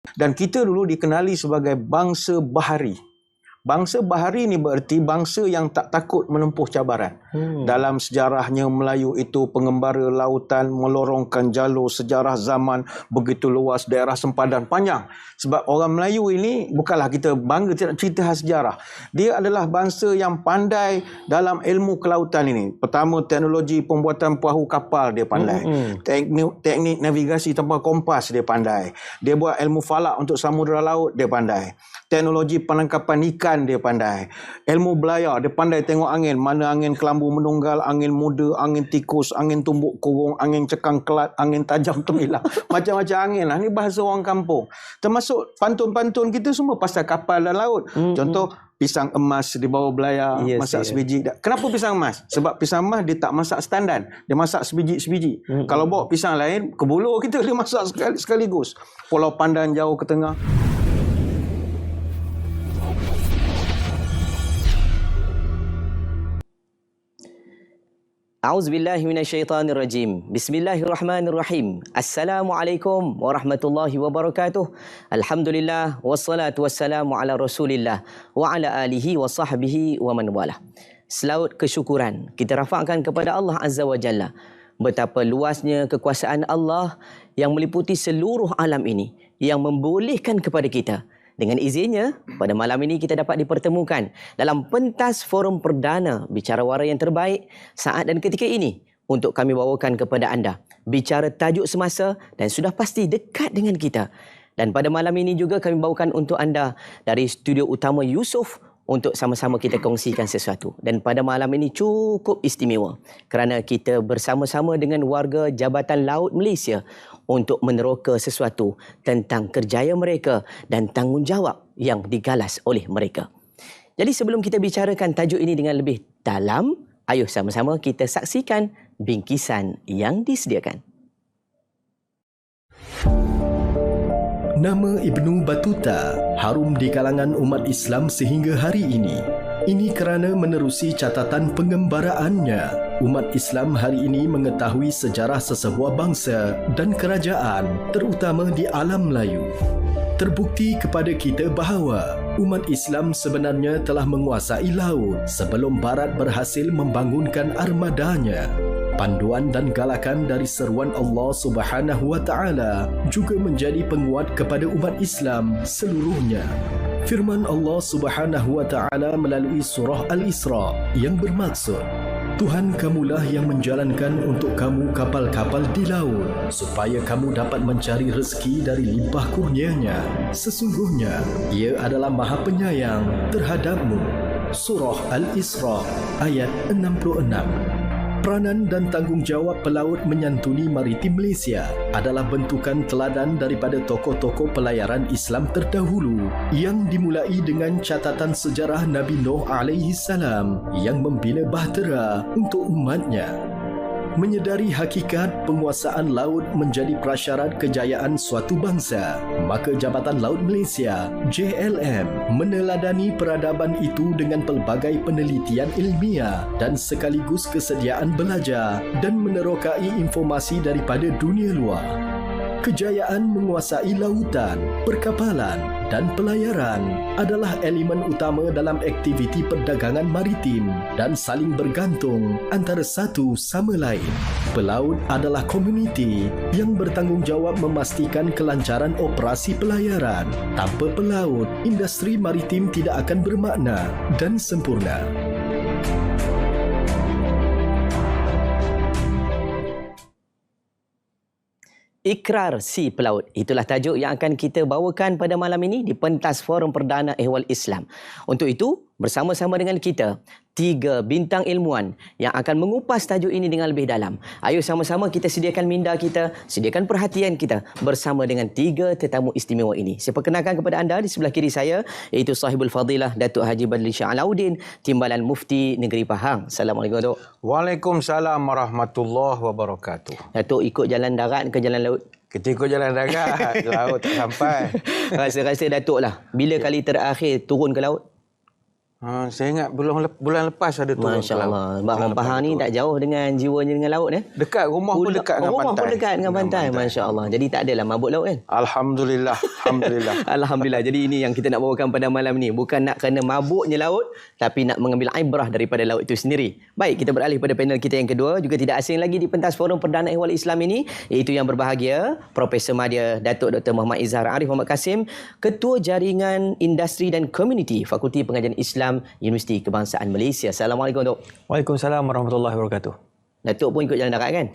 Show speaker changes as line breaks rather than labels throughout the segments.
Dan kita dulu dikenali sebagai bangsa bahari. Bangsa bahari ni bererti bangsa yang tak takut menempuh cabaran. Dalam sejarahnya Melayu itu pengembara lautan, melorongkan jalur sejarah zaman begitu luas, daerah sempadan panjang. Sebab orang Melayu ini bukanlah kita bangga tidak cerita khas sejarah. Dia adalah bangsa yang pandai dalam ilmu kelautan ini. Pertama, teknologi pembuatan perahu kapal dia pandai. Teknik navigasi tanpa kompas dia pandai. Dia buat ilmu falak untuk samudera laut dia pandai. Teknologi penangkapan ikan dia pandai. Ilmu belayar, dia pandai tengok angin. Mana angin kelambu menunggal, angin muda, angin tikus, angin tumbuk kurung, angin cekang kelat, angin tajam temilang. Macam-macam angin lah. Ini bahasa orang kampung. Termasuk pantun-pantun kita semua pasal kapal dan laut. Contoh, pisang emas di bawah belayar, masak sebiji. Kenapa pisang emas? Sebab pisang emas dia tak masak standan. Dia masak sebiji-sebiji. Kalau bawa pisang lain, ke buluh kita dia masak sekaligus. Pulau Pandan jauh ke tengah.
A'udzubillahi minasyaitanirrajim. Bismillahirrahmanirrahim. Assalamualaikum warahmatullahi wabarakatuh. Alhamdulillah wassalatu wassalamu ala Rasulillah wa ala alihi wa sahbihi wa man walah. Selaut kesyukuran kita rafakkan kepada Allah Azza wa Jalla. Betapa luasnya kekuasaan Allah yang meliputi seluruh alam ini, yang membolehkan kepada kita dengan izinnya, pada malam ini kita dapat dipertemukan dalam pentas forum perdana bicara wara yang terbaik saat dan ketika ini untuk kami bawakan kepada anda bicara tajuk semasa dan sudah pasti dekat dengan kita. Dan pada malam ini juga kami bawakan untuk anda dari studio utama Yusof untuk sama-sama kita kongsikan sesuatu. Dan pada malam ini cukup istimewa kerana kita bersama-sama dengan warga Jabatan Laut Malaysia untuk meneroka sesuatu tentang kerjaya mereka dan tanggungjawab yang digalas oleh mereka. Jadi sebelum kita bicarakan tajuk ini dengan lebih dalam, ayuh sama-sama kita saksikan bingkisan yang disediakan.
Nama Ibnu Battuta harum di kalangan umat Islam sehingga hari ini. Ini kerana menerusi catatan pengembaraannya, umat Islam hari ini mengetahui sejarah sesebuah bangsa dan kerajaan, terutama di alam Melayu. Terbukti kepada kita bahawa umat Islam sebenarnya telah menguasai laut sebelum Barat berhasil membangunkan armadanya. Panduan dan galakan dari seruan Allah Subhanahu wa taala juga menjadi penguat kepada umat Islam seluruhnya. Firman Allah Subhanahu wa taala melalui surah Al-Isra yang bermaksud, Tuhan kamulah yang menjalankan untuk kamu kapal-kapal di laut supaya kamu dapat mencari rezeki dari limpah kurnianya. Sesungguhnya Ia adalah Maha Penyayang terhadapmu. Surah Al-Isra ayat 66. Peranan dan tanggungjawab pelaut menyantuni maritim Malaysia adalah bentukan teladan daripada tokoh-tokoh pelayaran Islam terdahulu yang dimulai dengan catatan sejarah Nabi Nuh alaihi salam yang membina bahtera untuk umatnya. Menyedari hakikat penguasaan laut menjadi prasyarat kejayaan suatu bangsa, maka Jabatan Laut Malaysia JLM meneladani peradaban itu dengan pelbagai penelitian ilmiah dan sekaligus kesediaan belajar dan menerokai informasi daripada dunia luar. Kejayaan menguasai lautan, perkapalan dan pelayaran adalah elemen utama dalam aktiviti perdagangan maritim dan saling bergantung antara satu sama lain. Pelaut adalah komuniti yang bertanggungjawab memastikan kelancaran operasi pelayaran. Tanpa pelaut, industri maritim tidak akan bermakna dan sempurna.
Ikrar Si Pelaut. Itulah tajuk yang akan kita bawakan pada malam ini di pentas forum perdana Ehwal Islam. Untuk itu, bersama-sama dengan kita, 3 bintang ilmuwan yang akan mengupas tajuk ini dengan lebih dalam. Ayo sama-sama kita sediakan minda kita, sediakan perhatian kita bersama dengan 3 tetamu istimewa ini. Saya perkenalkan kepada anda di sebelah kiri saya, iaitu Sahibul Fadilah Datuk Haji Badli Shah Alauddin, Timbalan Mufti Negeri Pahang. Assalamualaikum, Datuk.
Waalaikumsalam warahmatullahi wabarakatuh.
Datuk ikut jalan darat ke jalan laut?
Kita ikut jalan darat, laut tak sampai.
Rasa-rasa Datuk lah, bila kali terakhir turun ke laut?
Saya ingat bulan lepas ada turun ke
Masya
laut.
Allah. Sebab orang Pahang ni tak jauh dengan jiwanya dengan laut eh.
Dekat rumah pun dekat dengan
Rumah
pantai.
pun dekat dengan pantai. Masya Allah. Jadi tak adalah mabuk laut kan?
Alhamdulillah. Alhamdulillah.
Alhamdulillah. Jadi ini yang kita nak bawakan pada malam ni. Bukan nak kena mabuknya laut, tapi nak mengambil ibrah daripada laut itu sendiri. Baik, kita beralih pada panel kita yang kedua. Juga tidak asing lagi di pentas Forum Perdana Ehwal Islam ini, iaitu yang berbahagia Profesor Madya Datuk Dr. Muhammad Izhar Arif Muhammad Kasim, Ketua Jaringan Industri dan Komuniti Fakulti Pengajian Islam Universiti Kebangsaan Malaysia. Assalamualaikum, Dok.
Waalaikumsalam warahmatullahi wabarakatuh.
Datuk pun ikut jalan darat kan?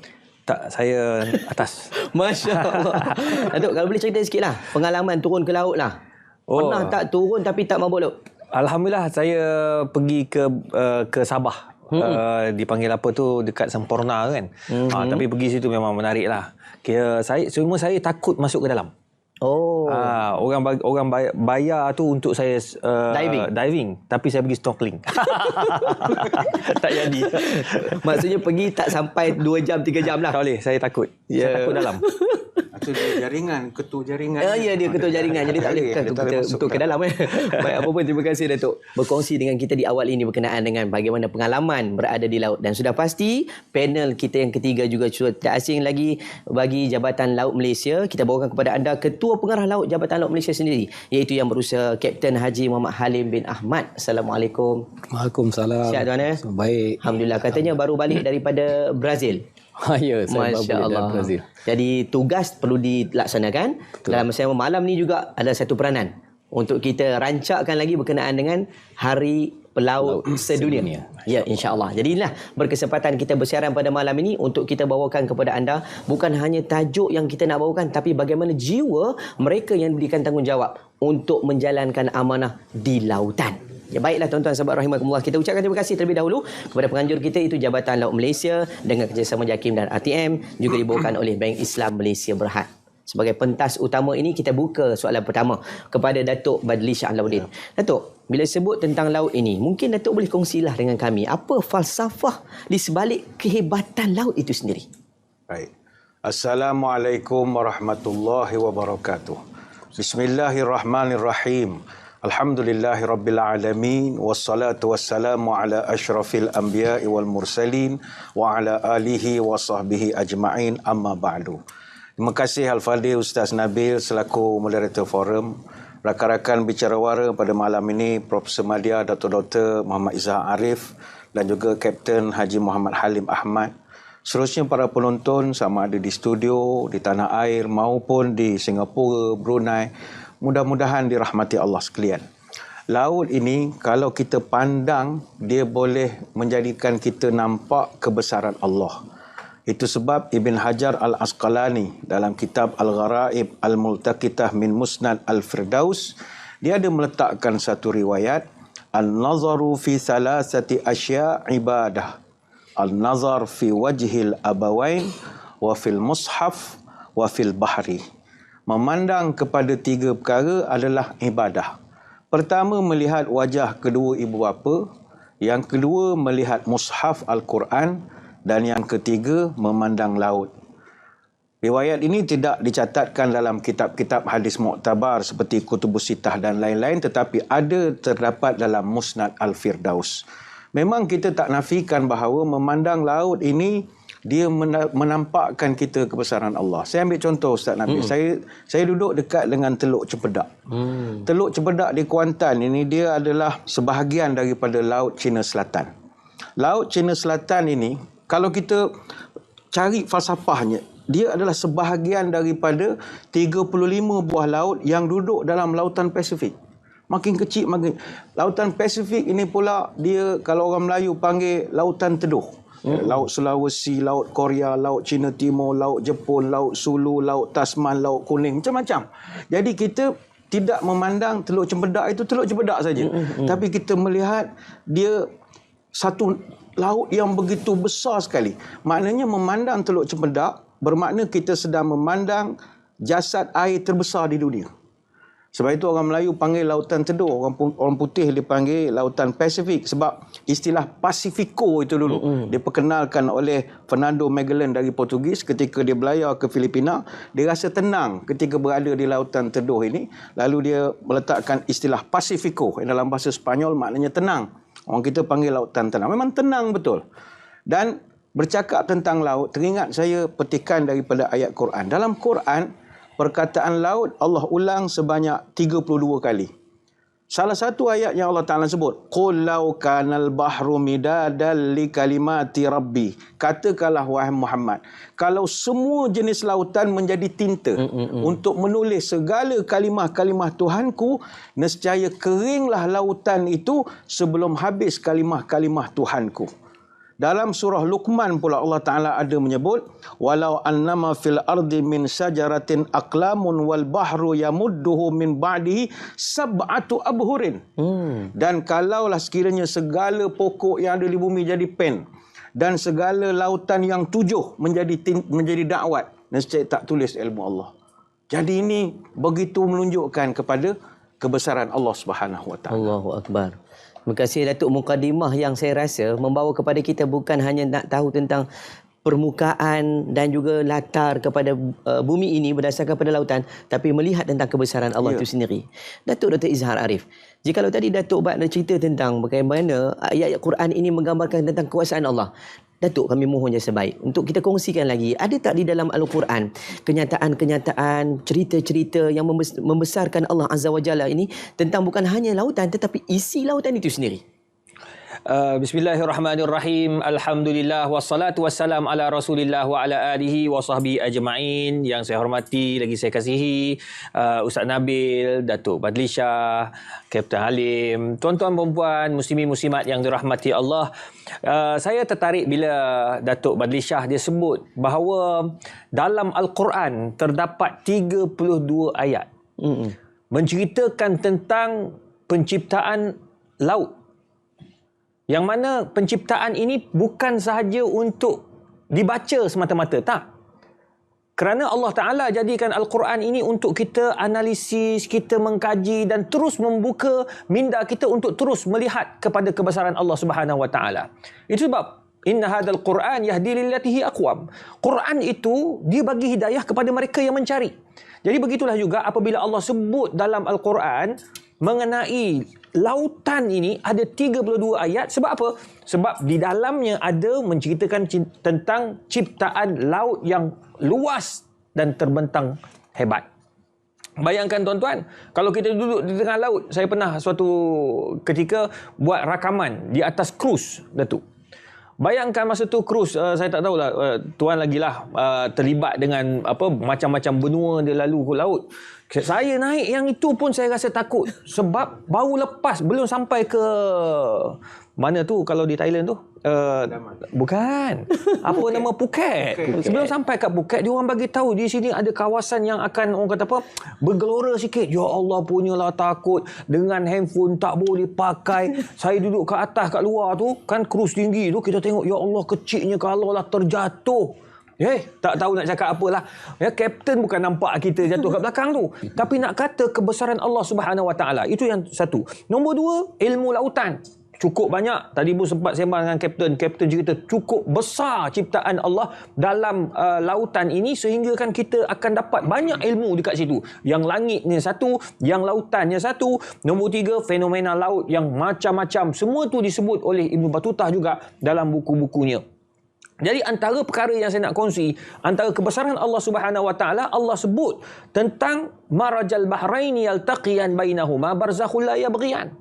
Tak, saya atas.
Masya Allah. Datuk, kalau boleh cerita sikit lah pengalaman turun ke laut lah. Pernah tak turun tapi tak mabuk laut?
Alhamdulillah, saya pergi ke Sabah. Dipanggil apa tu, dekat Semporna kan. Tapi pergi situ memang menarik lah. Saya takut masuk ke dalam.
Oh.
Orang bayar tu untuk saya diving, tapi saya pergi snorkeling. Tak jadi.
Maksudnya pergi tak sampai 2 jam 3 jam lah.
Tak boleh, saya takut. Saya takut dalam.
Itu dia jaringan, ketua jaringan.
Ya, dia ketua jaringan. Jadi tak boleh kita untuk ke dalam. Baik, apa pun terima kasih Datuk berkongsi dengan kita di awal ini berkenaan dengan bagaimana pengalaman berada di laut. Dan sudah pasti panel kita yang ketiga juga sudah tak asing lagi bagi Jabatan Laut Malaysia. Kita bawakan kepada anda Ketua Pengarah Laut Jabatan Laut Malaysia sendiri, iaitu yang berusaha Kapten Haji Muhammad Halim bin Ahmad. Assalamualaikum.
Waalaikumsalam.
Sihat tuan eh?
Baik.
Alhamdulillah. Katanya baru balik daripada Brazil.
Ya, saya
Masya
baru
Allah.
dari Brazil.
Jadi tugas perlu dilaksanakan. Betul. Dalam masa yang malam ni juga ada satu peranan untuk kita rancakkan lagi berkenaan dengan Hari Pelaut Sedunia. Ya, insya-Allah. Jadi inilah berkesempatan kita bersiaran pada malam ini untuk kita bawakan kepada anda bukan hanya tajuk yang kita nak bawakan, tapi bagaimana jiwa mereka yang diberikan tanggungjawab untuk menjalankan amanah di lautan. Ya, baiklah tuan-tuan sahabat rahimakumullah, kita ucapkan terima kasih terlebih dahulu kepada penganjur kita, itu Jabatan Laut Malaysia dengan kerjasama JAKIM dan RTM, juga dibawakan oleh Bank Islam Malaysia Berhad. Sebagai pentas utama ini, kita buka soalan pertama kepada Datuk Badli Shah Alauddin. Datuk, bila sebut tentang laut ini, mungkin Datuk boleh kongsilah dengan kami apa falsafah di sebalik kehebatan laut itu sendiri.
Baik. Assalamualaikum warahmatullahi wabarakatuh. Bismillahirrahmanirrahim. Alhamdulillahirabbil alamin, wassalatu wassalamu ala asyrafil anbiya'i wal mursalin wa ala alihi wa sahbihi ajma'in, amma ba'du. Terima kasih Al-Fadhil Ustaz Nabil selaku moderator forum. Rakan-rakan bicara wara pada malam ini, Profesor Madya Datuk Dr. Muhammad Izhar Arif dan juga Kapten Haji Muhammad Halim Ahmad. Seterusnya para penonton sama ada di studio, di tanah air maupun di Singapura, Brunei, mudah-mudahan dirahmati Allah sekalian. Laut ini kalau kita pandang, dia boleh menjadikan kita nampak kebesaran Allah. Itu sebab Ibn Hajar Al-Asqalani dalam kitab Al-Gharaib Al-Multaqitah min Musnad Al-Firdaus, dia ada meletakkan satu riwayat, Al-nazaru fi salasati asya' ibadah. Al-nazar fi wajhil abawain wa fil mushaf wa fil bahri. Memandang kepada 3 perkara adalah ibadah. Pertama, melihat wajah kedua ibu bapa. Yang kedua, melihat mushaf Al-Quran. Dan yang ketiga, memandang laut. Riwayat ini tidak dicatatkan dalam kitab-kitab hadis muktabar seperti Kutubus Sittah dan lain-lain, tetapi ada terdapat dalam Musnad Al-Firdaus. Memang kita tak nafikan bahawa memandang laut ini dia menampakkan kita kebesaran Allah. Saya ambil contoh Ustaz Nabil. Saya duduk dekat dengan Teluk Cempedak. Teluk Cempedak di Kuantan ini dia adalah sebahagian daripada Laut Cina Selatan. Laut Cina Selatan ini kalau kita cari falsafahnya, dia adalah sebahagian daripada 35 buah laut yang duduk dalam Lautan Pasifik. Makin kecil makin. Lautan Pasifik ini pula dia kalau orang Melayu panggil Lautan Teduh. Laut Sulawesi, Laut Korea, Laut Cina Timur, Laut Jepun, Laut Sulu, Laut Tasman, Laut Kuning, macam-macam. Jadi kita tidak memandang Teluk Cempedak itu Teluk Cempedak saja. Tapi kita melihat dia satu laut yang begitu besar sekali. Maknanya memandang Teluk Cempedak bermakna kita sedang memandang jasad air terbesar di dunia. Sebab itu orang Melayu panggil lautan teduh, orang putih dipanggil lautan Pasifik, sebab istilah Pasifiko itu dulu diperkenalkan oleh Fernando Magellan dari Portugis ketika dia belayar ke Filipina. Dia rasa tenang ketika berada di lautan teduh ini, lalu dia meletakkan istilah Pasifiko yang dalam bahasa Sepanyol maknanya tenang. Orang kita panggil lautan tenang. Memang tenang betul. Dan bercakap tentang laut, teringat saya petikan daripada ayat Quran. Dalam Quran, perkataan laut Allah ulang sebanyak 32 kali. Salah satu ayat yang Allah Ta'ala sebut, Qul law kanal bahru midadan li kalimati rabbi. Katakanlah wahai Muhammad, kalau semua jenis lautan menjadi tinta untuk menulis segala kalimah-kalimah Tuhanku, nescaya keringlah lautan itu sebelum habis kalimah-kalimah Tuhanku. Dalam surah Luqman pula Allah Ta'ala ada menyebut, walau annama fil ardi min syajaratin aqlamun wal bahru yamudduhu min ba'dihi sab'atu abhurin. Dan kalaulah sekiranya segala pokok yang ada di bumi jadi pen, dan segala lautan yang 7 menjadi dakwat, nescaya tak tulis ilmu Allah. Jadi ini begitu menunjukkan kepada kebesaran Allah Subhanahu Wa Ta'ala.
Allahu Akbar. Terima kasih Datuk, mukadimah yang saya rasa membawa kepada kita bukan hanya nak tahu tentang permukaan dan juga latar kepada bumi ini berdasarkan pada lautan, tapi melihat tentang kebesaran Allah itu sendiri. Datuk Dr. Izhar Arif, jikalau tadi Datuk Bak cerita tentang bagaimana ayat-ayat Quran ini menggambarkan tentang kuasaan Allah, Datuk, kami mohon jasa baik untuk kita kongsikan lagi, ada tak di dalam Al-Quran kenyataan-kenyataan, cerita-cerita yang membesarkan Allah Azza wa Jalla ini tentang bukan hanya lautan tetapi isi lautan itu sendiri?
Bismillahirrahmanirrahim. Alhamdulillah wassalatu wassalam ala Rasulillah wa ala alihi wa sahbihi ajma'in. Yang saya hormati lagi saya kasihi Ustaz Nabil, Datuk Badli Shah, Kapten Halim, tuan-tuan perempuan, muslimin muslimat yang dirahmati Allah. Saya tertarik bila Datuk Badli Shah dia sebut bahawa dalam Al-Quran terdapat 32 ayat menceritakan tentang penciptaan laut. Yang mana penciptaan ini bukan sahaja untuk dibaca semata-mata, tak. Kerana Allah Ta'ala jadikan Al-Quran ini untuk kita analisis, kita mengkaji dan terus membuka minda kita untuk terus melihat kepada kebesaran Allah Subhanahu Wa Ta'ala. Itu sebab inna hadzal Quran yahdi lillati hi aqwam. Quran itu dia bagi hidayah kepada mereka yang mencari. Jadi begitulah juga apabila Allah sebut dalam Al-Quran mengenai lautan ini ada 32 ayat. Sebab apa? Sebab di dalamnya ada menceritakan tentang ciptaan laut yang luas dan terbentang hebat. Bayangkan tuan-tuan, kalau kita duduk di tengah laut, saya pernah suatu ketika buat rakaman di atas krus, Datuk. Bayangkan masa tu krus, saya tak tahulah, tuan lagilah terlibat dengan apa macam-macam benua dia lalu ke laut. Saya naik yang itu pun saya rasa takut sebab baru lepas, belum sampai ke mana tu kalau di Thailand tu? Bukan. Apa nama Phuket. Sebelum sampai kat Phuket, dia orang bagi tahu di sini ada kawasan yang akan orang kata apa? Bergelora sikit. Ya Allah, punyalah takut dengan handphone tak boleh pakai. Saya duduk kat atas kat luar tu, kan krus tinggi tu, kita tengok ya Allah kecilnya kalau lah terjatuh. Tak tahu nak cakap apalah. Ya, kapten bukan nampak kita jatuh kat belakang tu. Tapi nak kata kebesaran Allah Subhanahu Wa Ta'ala. Itu yang satu. Nombor dua, ilmu lautan. Cukup banyak. Tadi pun sempat sembang dengan kapten. Kapten cerita cukup besar ciptaan Allah dalam lautan ini sehingga kan kita akan dapat banyak ilmu dekat situ. Yang langitnya satu, yang lautannya satu. Nombor tiga, fenomena laut yang macam-macam. Semua tu disebut oleh Ibn Battutah juga dalam buku-bukunya. Jadi antara perkara yang saya nak kongsi, antara kebesaran Allah Subhanahu Wa Ta'ala, Allah sebut tentang marajal bahraini yaltaqiyan bainahuma barzakhul la yabghiyan.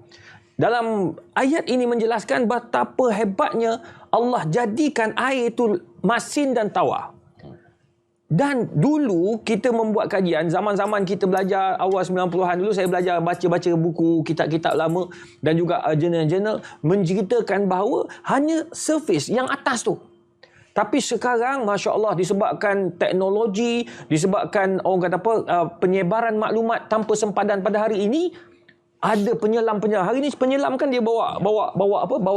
Dalam ayat ini menjelaskan betapa hebatnya Allah jadikan air itu masin dan tawar. Dan dulu kita membuat kajian, zaman-zaman kita belajar awal 90-an dulu, saya belajar baca-baca buku, kitab-kitab lama dan juga jurnal-jurnal menceritakan bahawa hanya surface yang atas tu. Tapi sekarang, Masya Allah, disebabkan teknologi, disebabkan orang kata apa, penyebaran maklumat tanpa sempadan pada hari ini, ada penyelam-penyelam. Hari ini penyelam kan dia bawa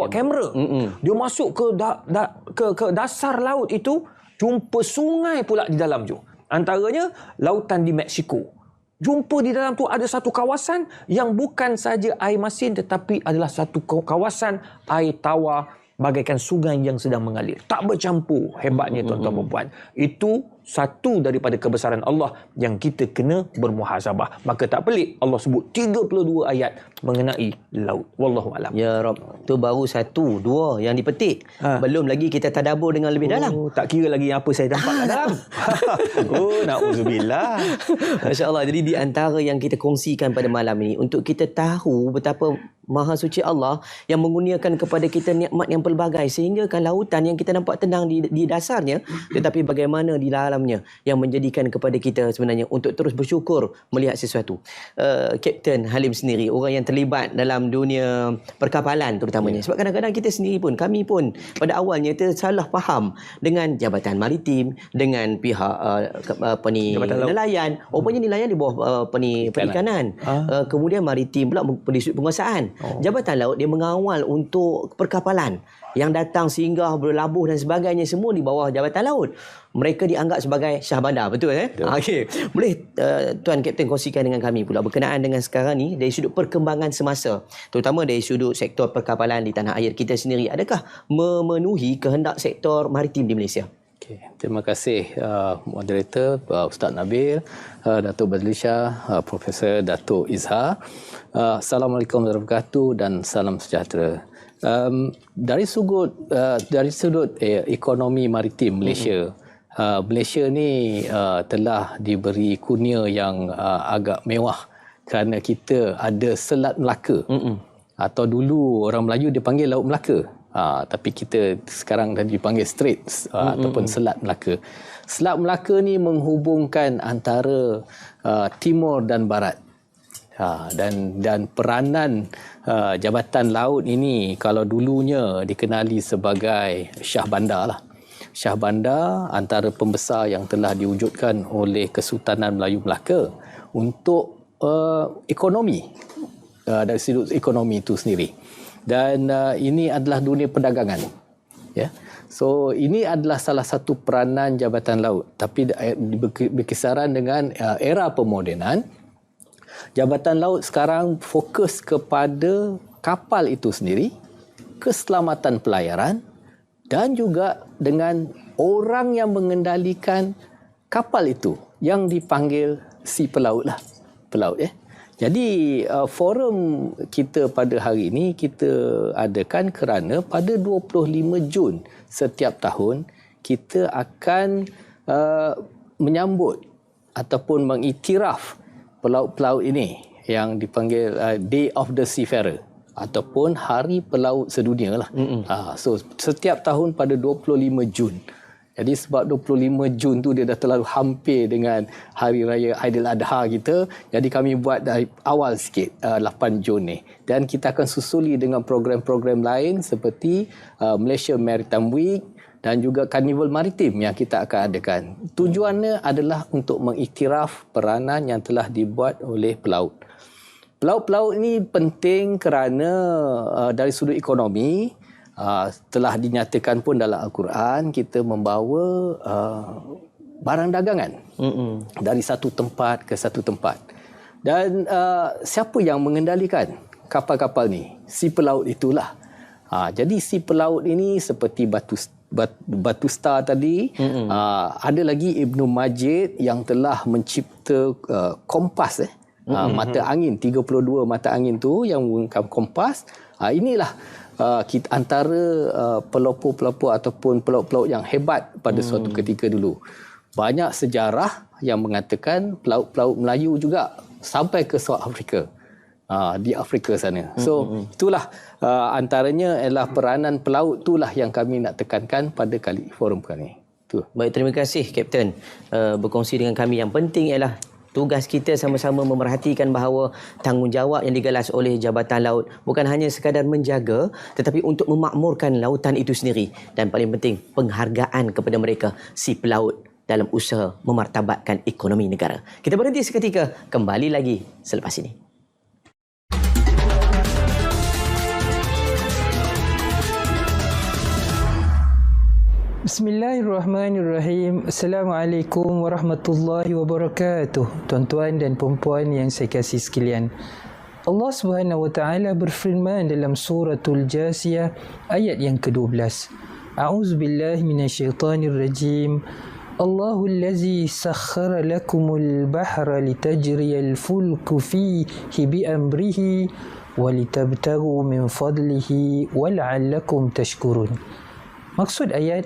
kamera. Dia masuk ke dasar laut itu, jumpa sungai pula di dalam tu. Antaranya lautan di Mexico. jumpa di dalam tu ada satu kawasan yang bukan saja air masin tetapi adalah satu kawasan air tawar bagaikan sungai yang sedang mengalir. Tak bercampur. Hebatnya tuan-tuan dan puan. Itu satu daripada kebesaran Allah yang kita kena bermuhasabah. Maka tak pelik Allah sebut 32 ayat mengenai laut. Wallahu alam.
Ya Rob, tu baru 1, 2 yang dipetik. Belum lagi kita tadabbur dengan lebih dalam.
Tak kira lagi apa saya nampak kat dalam. Oh, na'udzubillah.
Masya Allah. Jadi di antara yang kita kongsikan pada malam ini, untuk kita tahu betapa Maha Suci Allah yang mengurniakan kepada kita nikmat yang pelbagai, sehingga kan lautan yang kita nampak tenang di dasarnya, tetapi bagaimana di dalamnya yang menjadikan kepada kita sebenarnya untuk terus bersyukur melihat sesuatu. Kapten Halim sendiri, orang yang terlibat dalam dunia perkapalan terutamanya. Sebab kadang-kadang kita sendiri pun, kami pun pada awalnya tersalah faham dengan Jabatan Maritim, dengan pihak nelayan. Rupanya nelayan di bawah perikanan. Kemudian Maritim pula di penguasaan. Jabatan Laut dia mengawal untuk perkapalan yang datang singgah, berlabuh dan sebagainya, semua di bawah Jabatan Laut. Mereka dianggap sebagai syah bandar, betul Okey. Boleh Tuan Kapten kongsikan dengan kami pula berkenaan dengan sekarang ni dari sudut perkembangan semasa, terutama dari sudut sektor perkapalan di tanah air kita sendiri, adakah memenuhi kehendak sektor maritim di Malaysia?
Okay. Terima kasih moderator Ustaz Nabil, Datuk Badlisha, Profesor Datuk Izhar. Assalamualaikum warahmatullahi wabarakatuh dan salam sejahtera. Dari sudut ekonomi maritim Malaysia, Malaysia ni telah diberi kurnia yang agak mewah kerana kita ada Selat Melaka. Atau dulu orang Melayu dipanggil Laut Melaka. Tapi kita sekarang dah dipanggil Straits ataupun Selat Melaka. Selat Melaka ni menghubungkan antara timur dan barat. Dan peranan Jabatan Laut ini kalau dulunya dikenali sebagai syah bandar lah. Syah bandar antara pembesar yang telah diwujudkan oleh Kesultanan Melayu Melaka untuk ekonomi, dari sudut ekonomi itu sendiri. Dan ini adalah dunia perdagangan. Ya. So ini adalah salah satu peranan Jabatan Laut. Tapi berkisaran dengan era pemodenan, Jabatan Laut sekarang fokus kepada kapal itu sendiri, keselamatan pelayaran dan juga dengan orang yang mengendalikan kapal itu yang dipanggil si pelaut lah. Pelaut Jadi forum kita pada hari ini kita adakan kerana pada 25 Jun setiap tahun kita akan menyambut ataupun mengiktiraf pelaut-pelaut ini yang dipanggil Day of the Seafarer ataupun Hari Pelaut Sedunia lah. So setiap tahun pada 25 Jun. Jadi sebab 25 Jun tu dia dah terlalu hampir dengan Hari Raya Aidiladha kita. Jadi kami buat dari awal sikit 8 Jun ni. Dan kita akan susuli dengan program-program lain seperti Malaysia Maritime Week dan juga Karnival Maritim yang kita akan adakan. Tujuannya adalah untuk mengiktiraf peranan yang telah dibuat oleh pelaut. Pelaut-pelaut ini penting kerana dari sudut ekonomi, telah dinyatakan pun dalam Al-Quran kita membawa barang dagangan dari satu tempat ke satu tempat. Dan siapa yang mengendalikan kapal-kapal ni? Si pelaut itulah. Jadi si pelaut ini seperti Batu Star tadi, ada lagi Ibnu Majid yang telah mencipta kompas mata angin, 32 mata angin tu yang menggunakan kompas. Inilah antara pelopor-pelopor ataupun pelaut-pelaut yang hebat pada suatu ketika dulu. Banyak sejarah yang mengatakan pelaut-pelaut Melayu juga sampai ke South Africa, di Afrika sana. So itulah antaranya adalah peranan pelaut, itulah yang kami nak tekankan pada forum kali ini.
Baik, terima kasih Kapten berkongsi dengan kami. Yang penting ialah tugas kita sama-sama memerhatikan bahawa tanggungjawab yang digalas oleh Jabatan Laut bukan hanya sekadar menjaga, tetapi untuk memakmurkan lautan itu sendiri. Dan paling penting, penghargaan kepada mereka, si pelaut, dalam usaha memartabatkan ekonomi negara. Kita berhenti seketika, kembali lagi selepas ini.
Bismillahirrahmanirrahim. Assalamualaikum warahmatullahi wabarakatuh. Tuan-tuan dan puan-puan yang saya kasih sekalian. Allah Subhanahu wa taala berfirman dalam suratul Jasiyah ayat yang ke-12. A'udzubillahi minasyaitonirrajim. Allahul ladzi sakhkhara lakumul bahra litajriyal fulku fihi bi amrihi wa litabtaghu min fadlihi wa la'allakum tashkurun. Maksud ayat,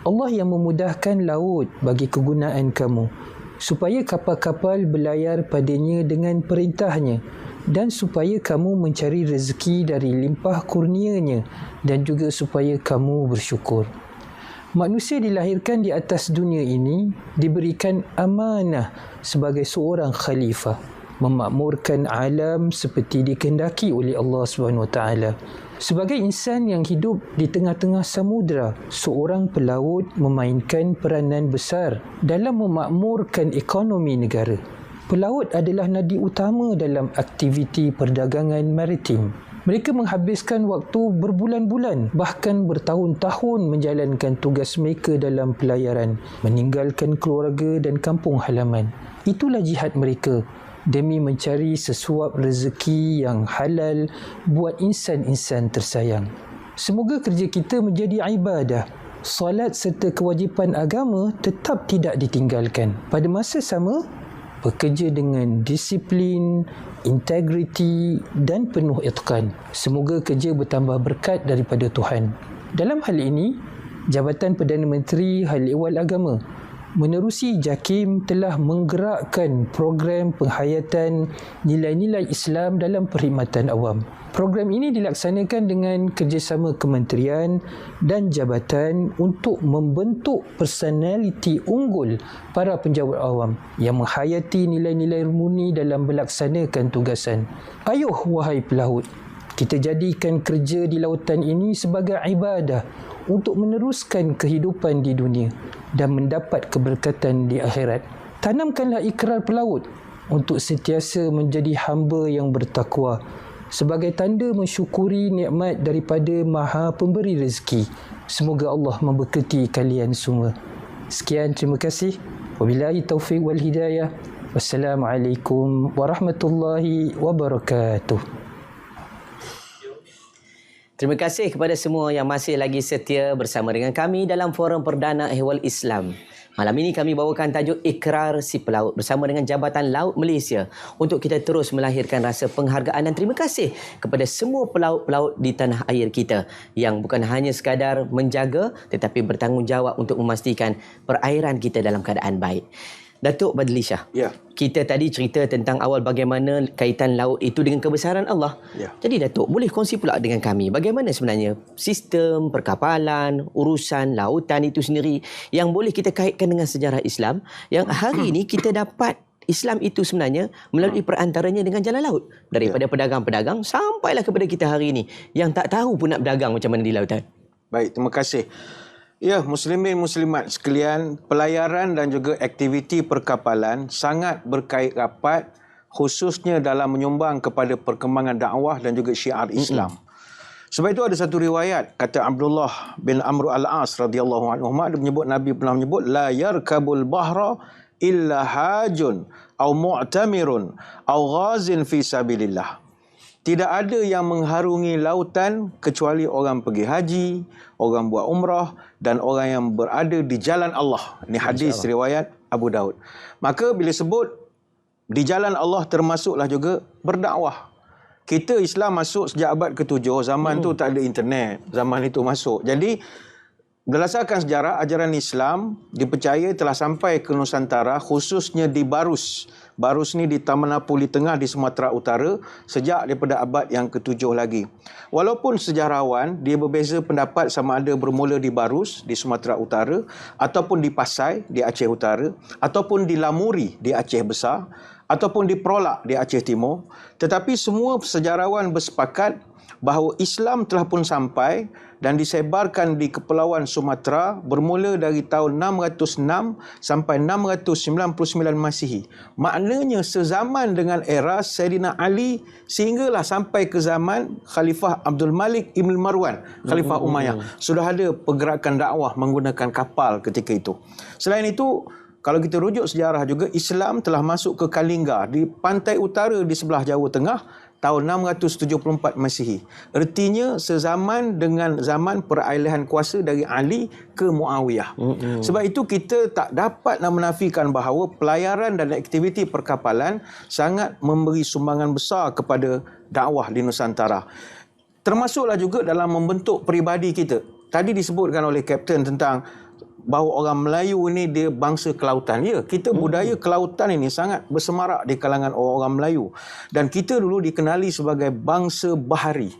Allah yang memudahkan laut bagi kegunaan kamu, supaya kapal-kapal berlayar padanya dengan perintahnya, dan supaya kamu mencari rezeki dari limpah kurnianya, dan juga supaya kamu bersyukur. Manusia dilahirkan di atas dunia ini, diberikan amanah sebagai seorang khalifah, memakmurkan alam seperti dikehendaki oleh Allah SWT. Sebagai insan yang hidup di tengah-tengah samudera, seorang pelaut memainkan peranan besar dalam memakmurkan ekonomi negara. Pelaut adalah nadi utama dalam aktiviti perdagangan maritim. Mereka menghabiskan waktu berbulan-bulan, bahkan bertahun-tahun menjalankan tugas mereka dalam pelayaran, meninggalkan keluarga dan kampung halaman. Itulah jihad mereka demi mencari sesuap rezeki yang halal buat insan-insan tersayang. Semoga kerja kita menjadi ibadah. Solat serta kewajipan agama tetap tidak ditinggalkan. Pada masa sama, bekerja dengan disiplin, integriti dan penuh itqan. Semoga kerja bertambah berkat daripada Tuhan. Dalam hal ini, Jabatan Perdana Menteri Hal Ehwal Agama menerusi JAKIM telah menggerakkan program penghayatan nilai-nilai Islam dalam perkhidmatan awam. Program ini dilaksanakan dengan kerjasama kementerian dan jabatan untuk membentuk personaliti unggul para penjawat awam yang menghayati nilai-nilai murni dalam melaksanakan tugasan. Ayuh wahai pelaut, kita jadikan kerja di lautan ini sebagai ibadah untuk meneruskan kehidupan di dunia dan mendapat keberkatan di akhirat. Tanamkanlah ikrar pelaut untuk sentiasa menjadi hamba yang bertakwa sebagai tanda mensyukuri nikmat daripada Maha Pemberi rezeki. Semoga Allah memberkati kalian semua. Sekian, terima kasih. Wabillahi taufiq wal hidayah. Wassalamualaikum warahmatullahi wabarakatuh.
Terima kasih kepada semua yang masih lagi setia bersama dengan kami dalam Forum Perdana Ehwal Islam. Malam ini kami bawakan tajuk Ikrar Si Pelaut bersama dengan Jabatan Laut Malaysia untuk kita terus melahirkan rasa penghargaan dan terima kasih kepada semua pelaut-pelaut di tanah air kita yang bukan hanya sekadar menjaga tetapi bertanggungjawab untuk memastikan perairan kita dalam keadaan baik. Datuk Badlisha,
Ya.
Kita tadi cerita tentang awal bagaimana kaitan laut itu dengan kebesaran Allah.
Ya.
Jadi Datuk, boleh kongsi pula dengan kami bagaimana sebenarnya sistem perkapalan, urusan lautan itu sendiri yang boleh kita kaitkan dengan sejarah Islam yang hari ini kita dapat Islam itu sebenarnya melalui perantaranya dengan jalan laut. Daripada pedagang-pedagang sampailah kepada kita hari ini yang tak tahu pun nak berdagang macam mana di lautan.
Baik, terima kasih. Ya, muslimin muslimat sekalian, pelayaran dan juga aktiviti perkapalan sangat berkait rapat khususnya dalam menyumbang kepada perkembangan dakwah dan juga syiar Islam. Sebab itu ada satu riwayat kata Abdullah bin Amr al-As radhiyallahu anhu, dia menyebut Nabi pernah menyebut la yarkabul bahra illa hajun au mu'tamirun au ghazin fi sabilillah. Tidak ada yang mengharungi lautan kecuali orang pergi haji, orang buat umrah dan orang yang berada di jalan Allah. Ini hadis riwayat Abu Daud. Maka bila sebut di jalan Allah termasuklah juga berdakwah. Kita Islam masuk sejak abad ke-7, zaman tu tak ada internet, zaman itu masuk. Jadi berdasarkan sejarah, ajaran Islam dipercaya telah sampai ke Nusantara khususnya di Barus. Barus ni di Taman Napoli Tengah di Sumatera Utara sejak daripada abad yang ke-7 lagi. Walaupun sejarawan dia berbeza pendapat sama ada bermula di Barus di Sumatera Utara ataupun di Pasai di Aceh Utara ataupun di Lamuri di Aceh Besar ataupun diperolak di Aceh Timur, tetapi semua sejarawan bersepakat bahawa Islam telah pun sampai dan disebarkan di Kepulauan Sumatera bermula dari tahun 606 sampai 699 Masihi. Maknanya sezaman dengan era Saidina Ali sehinggalah sampai ke zaman Khalifah Abdul Malik Ibn Marwan, Khalifah Umayyah. Sudah ada pergerakan dakwah menggunakan kapal ketika itu. Selain itu, kalau kita rujuk sejarah juga, Islam telah masuk ke Kalingga di pantai utara di sebelah Jawa Tengah tahun 674 Masihi. Ertinya sezaman dengan zaman peralihan kuasa dari Ali ke Muawiyah. Sebab itu kita tak dapat nak menafikan bahawa pelayaran dan aktiviti perkapalan sangat memberi sumbangan besar kepada dakwah di Nusantara. Termasuklah juga dalam membentuk peribadi kita. Tadi disebutkan oleh Kapten tentang bahawa orang Melayu ini dia bangsa kelautan. Ya, kita budaya kelautan ini sangat bersemarak di kalangan orang Melayu. Dan kita dulu dikenali sebagai bangsa bahari.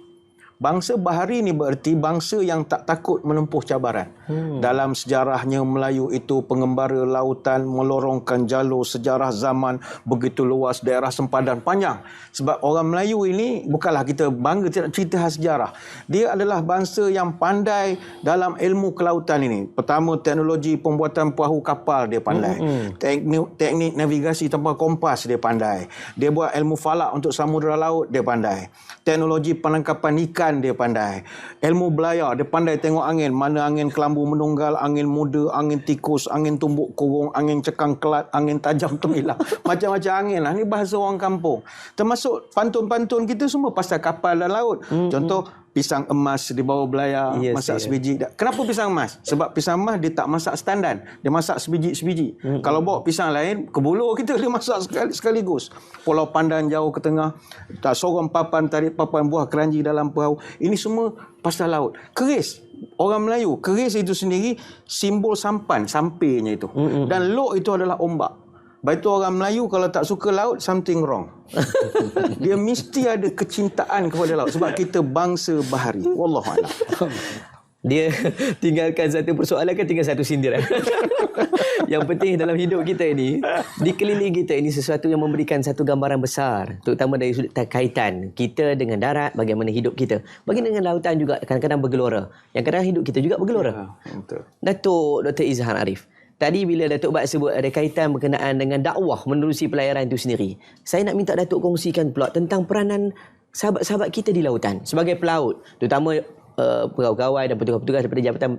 Bangsa bahari ini bererti bangsa yang tak takut menempuh cabaran. Dalam sejarahnya Melayu itu pengembara lautan, melorongkan jalur sejarah zaman begitu luas, daerah sempadan panjang. Sebab orang Melayu ini bukanlah kita bangga tidak cerita khas sejarah. Dia adalah bangsa yang pandai dalam ilmu kelautan ini. Pertama, teknologi pembuatan perahu kapal dia pandai. Teknik navigasi tanpa kompas dia pandai. Dia buat ilmu falak untuk samudera laut dia pandai. Teknologi penangkapan ikan dia pandai. Ilmu belayar, dia pandai tengok angin. Mana angin kelambu menunggal, angin muda, angin tikus, angin tumbuk kurung, angin cekang kelat, angin tajam temilah. Macam-macam angin lah. Ini bahasa orang kampung. Termasuk pantun-pantun kita semua pasal kapal dan laut. Contoh, pisang emas di bawah belayar, masak sebiji. Kenapa pisang emas? Sebab pisang emas dia tak masak standan. Dia masak sebiji-sebiji. Kalau bawa pisang lain, ke buluh kita dia masak sekaligus. Pulau Pandan jauh ke tengah, tak sorong papan, tarik papan buah keranji dalam perahu. Ini semua pasal laut. Keris. Orang Melayu, keris itu sendiri simbol sampan, sampirnya itu. Dan lok itu adalah ombak. Baik orang Melayu kalau tak suka laut, something wrong. Dia mesti ada kecintaan kepada laut sebab kita bangsa bahari. Wallahualam.
Dia tinggalkan satu persoalan kan tinggal satu sindiran. Yang penting dalam hidup kita ini, di keliling kita ini sesuatu yang memberikan satu gambaran besar, terutama dari sudut kaitan kita dengan darat, bagaimana hidup kita. Bagaimana dengan lautan juga kadang-kadang bergelora. Yang kadang hidup kita juga bergelora.
Betul.
Datuk Dr. Izhar Arif, tadi bila Datuk Bat sebut ada kaitan berkenaan dengan dakwah menerusi pelayaran itu sendiri, saya nak minta Datuk kongsikan pula tentang peranan sahabat-sahabat kita di lautan sebagai pelaut, terutama pegawai dan petugas-petugas daripada Jabatan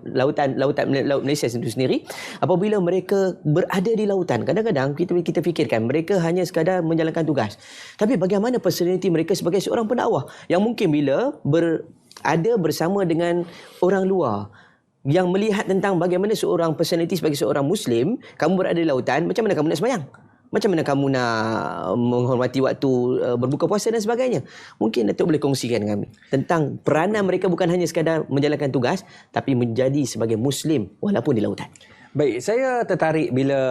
Laut Malaysia itu sendiri. Apabila mereka berada di lautan, kadang-kadang kita fikirkan mereka hanya sekadar menjalankan tugas. Tapi bagaimana personaliti mereka sebagai seorang pendakwah yang mungkin bila berada bersama dengan orang luar yang melihat tentang bagaimana seorang personaliti sebagai seorang Muslim, kamu berada di lautan, macam mana kamu nak sembahyang? Macam mana kamu nak menghormati waktu berbuka puasa dan sebagainya? Mungkin Datuk boleh kongsikan dengan kami tentang peranan mereka bukan hanya sekadar menjalankan tugas, tapi menjadi sebagai Muslim walaupun di lautan.
Baik, saya tertarik bila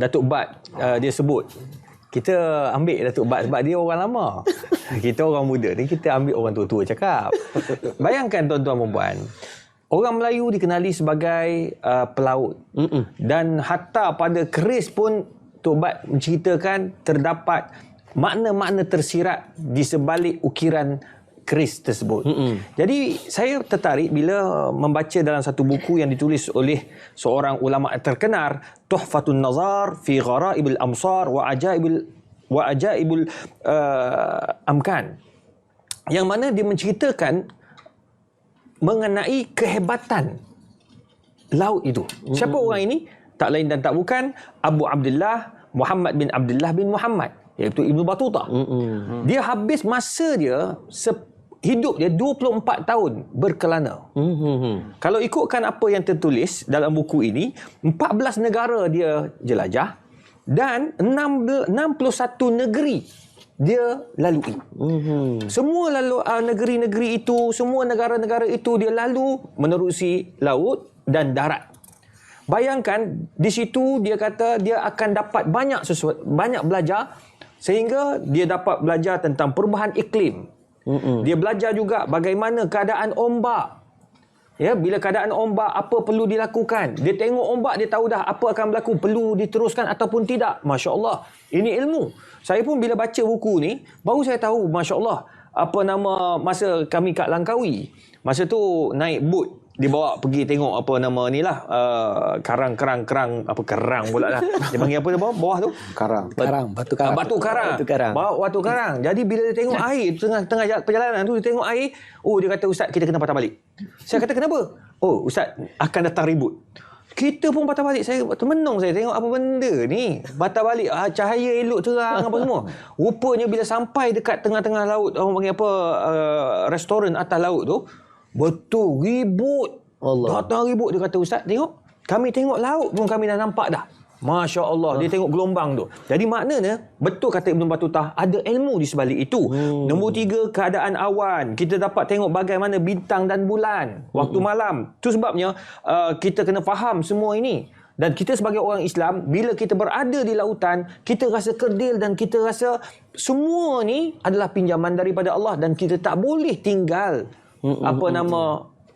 Datuk Bat dia sebut kita ambil Datuk Bat sebab dia orang lama. Kita orang muda ni kita ambil orang tua-tua cakap. Bayangkan tuan-tuan dan puan, orang Melayu dikenali sebagai pelaut. Dan hatta pada keris pun Tok Bat menceritakan terdapat makna-makna tersirat di sebalik ukiran keris tersebut. Jadi saya tertarik bila membaca dalam satu buku yang ditulis oleh seorang ulama terkenal, Tuhfatun Nazar fi Gharaibul Amsar wa Ajaibul Amkan, yang mana dia menceritakan mengenai kehebatan laut itu. Siapa orang ini? Tak lain dan tak bukan Abu Abdullah Muhammad bin Abdullah bin Muhammad, iaitu Ibnu Battuta. Dia habis masa dia hidup dia 24 tahun berkelana. Kalau ikutkan apa yang tertulis dalam buku ini, 14 negara dia jelajah dan 61 negeri dia lalui. Semua negeri-negeri itu, semua negara-negara itu dia lalu menerusi laut dan darat. Bayangkan di situ dia kata dia akan dapat banyak belajar, sehingga dia dapat belajar tentang perubahan iklim. Dia belajar juga bagaimana keadaan ombak. Ya, bila keadaan ombak, apa perlu dilakukan? Dia tengok ombak, dia tahu dah apa akan berlaku, perlu diteruskan ataupun tidak. Masya Allah, ini ilmu. Saya pun bila baca buku ni, baru saya tahu, Masya Allah, apa nama masa kami kat Langkawi. Masa tu naik boat, dibawa pergi tengok apa nama ni lah, kerang apa kerang pula lah. Dia panggil apa bawah tu?
Batu karang.
Batu karang. Bawa batu karang. Jadi bila dia tengok air tengah perjalanan tu, dia tengok air, dia kata, Ustaz, kita kena patah balik. Saya kata, kenapa? Ustaz, akan datang ribut. Kita pun patah balik. Saya termenung, saya tengok apa benda ni. Patah balik, cahaya elok terang apa semua. Rupanya bila sampai dekat tengah-tengah laut, orang panggil apa, restoran atas laut tu, betul ribut.
Allah.
Datang ribut. Dia kata, Ustaz, tengok, kami tengok laut pun kami dah nampak dah. Masya Allah, dia tengok gelombang tu. Jadi maknanya, betul kata Ibn Battutah, ada ilmu di sebalik itu. Nombor 3, keadaan awan. Kita dapat tengok bagaimana bintang dan bulan waktu malam. Itu sebabnya kita kena faham semua ini. Dan kita sebagai orang Islam, bila kita berada di lautan, kita rasa kerdil dan kita rasa semua ni adalah pinjaman daripada Allah dan kita tak boleh tinggal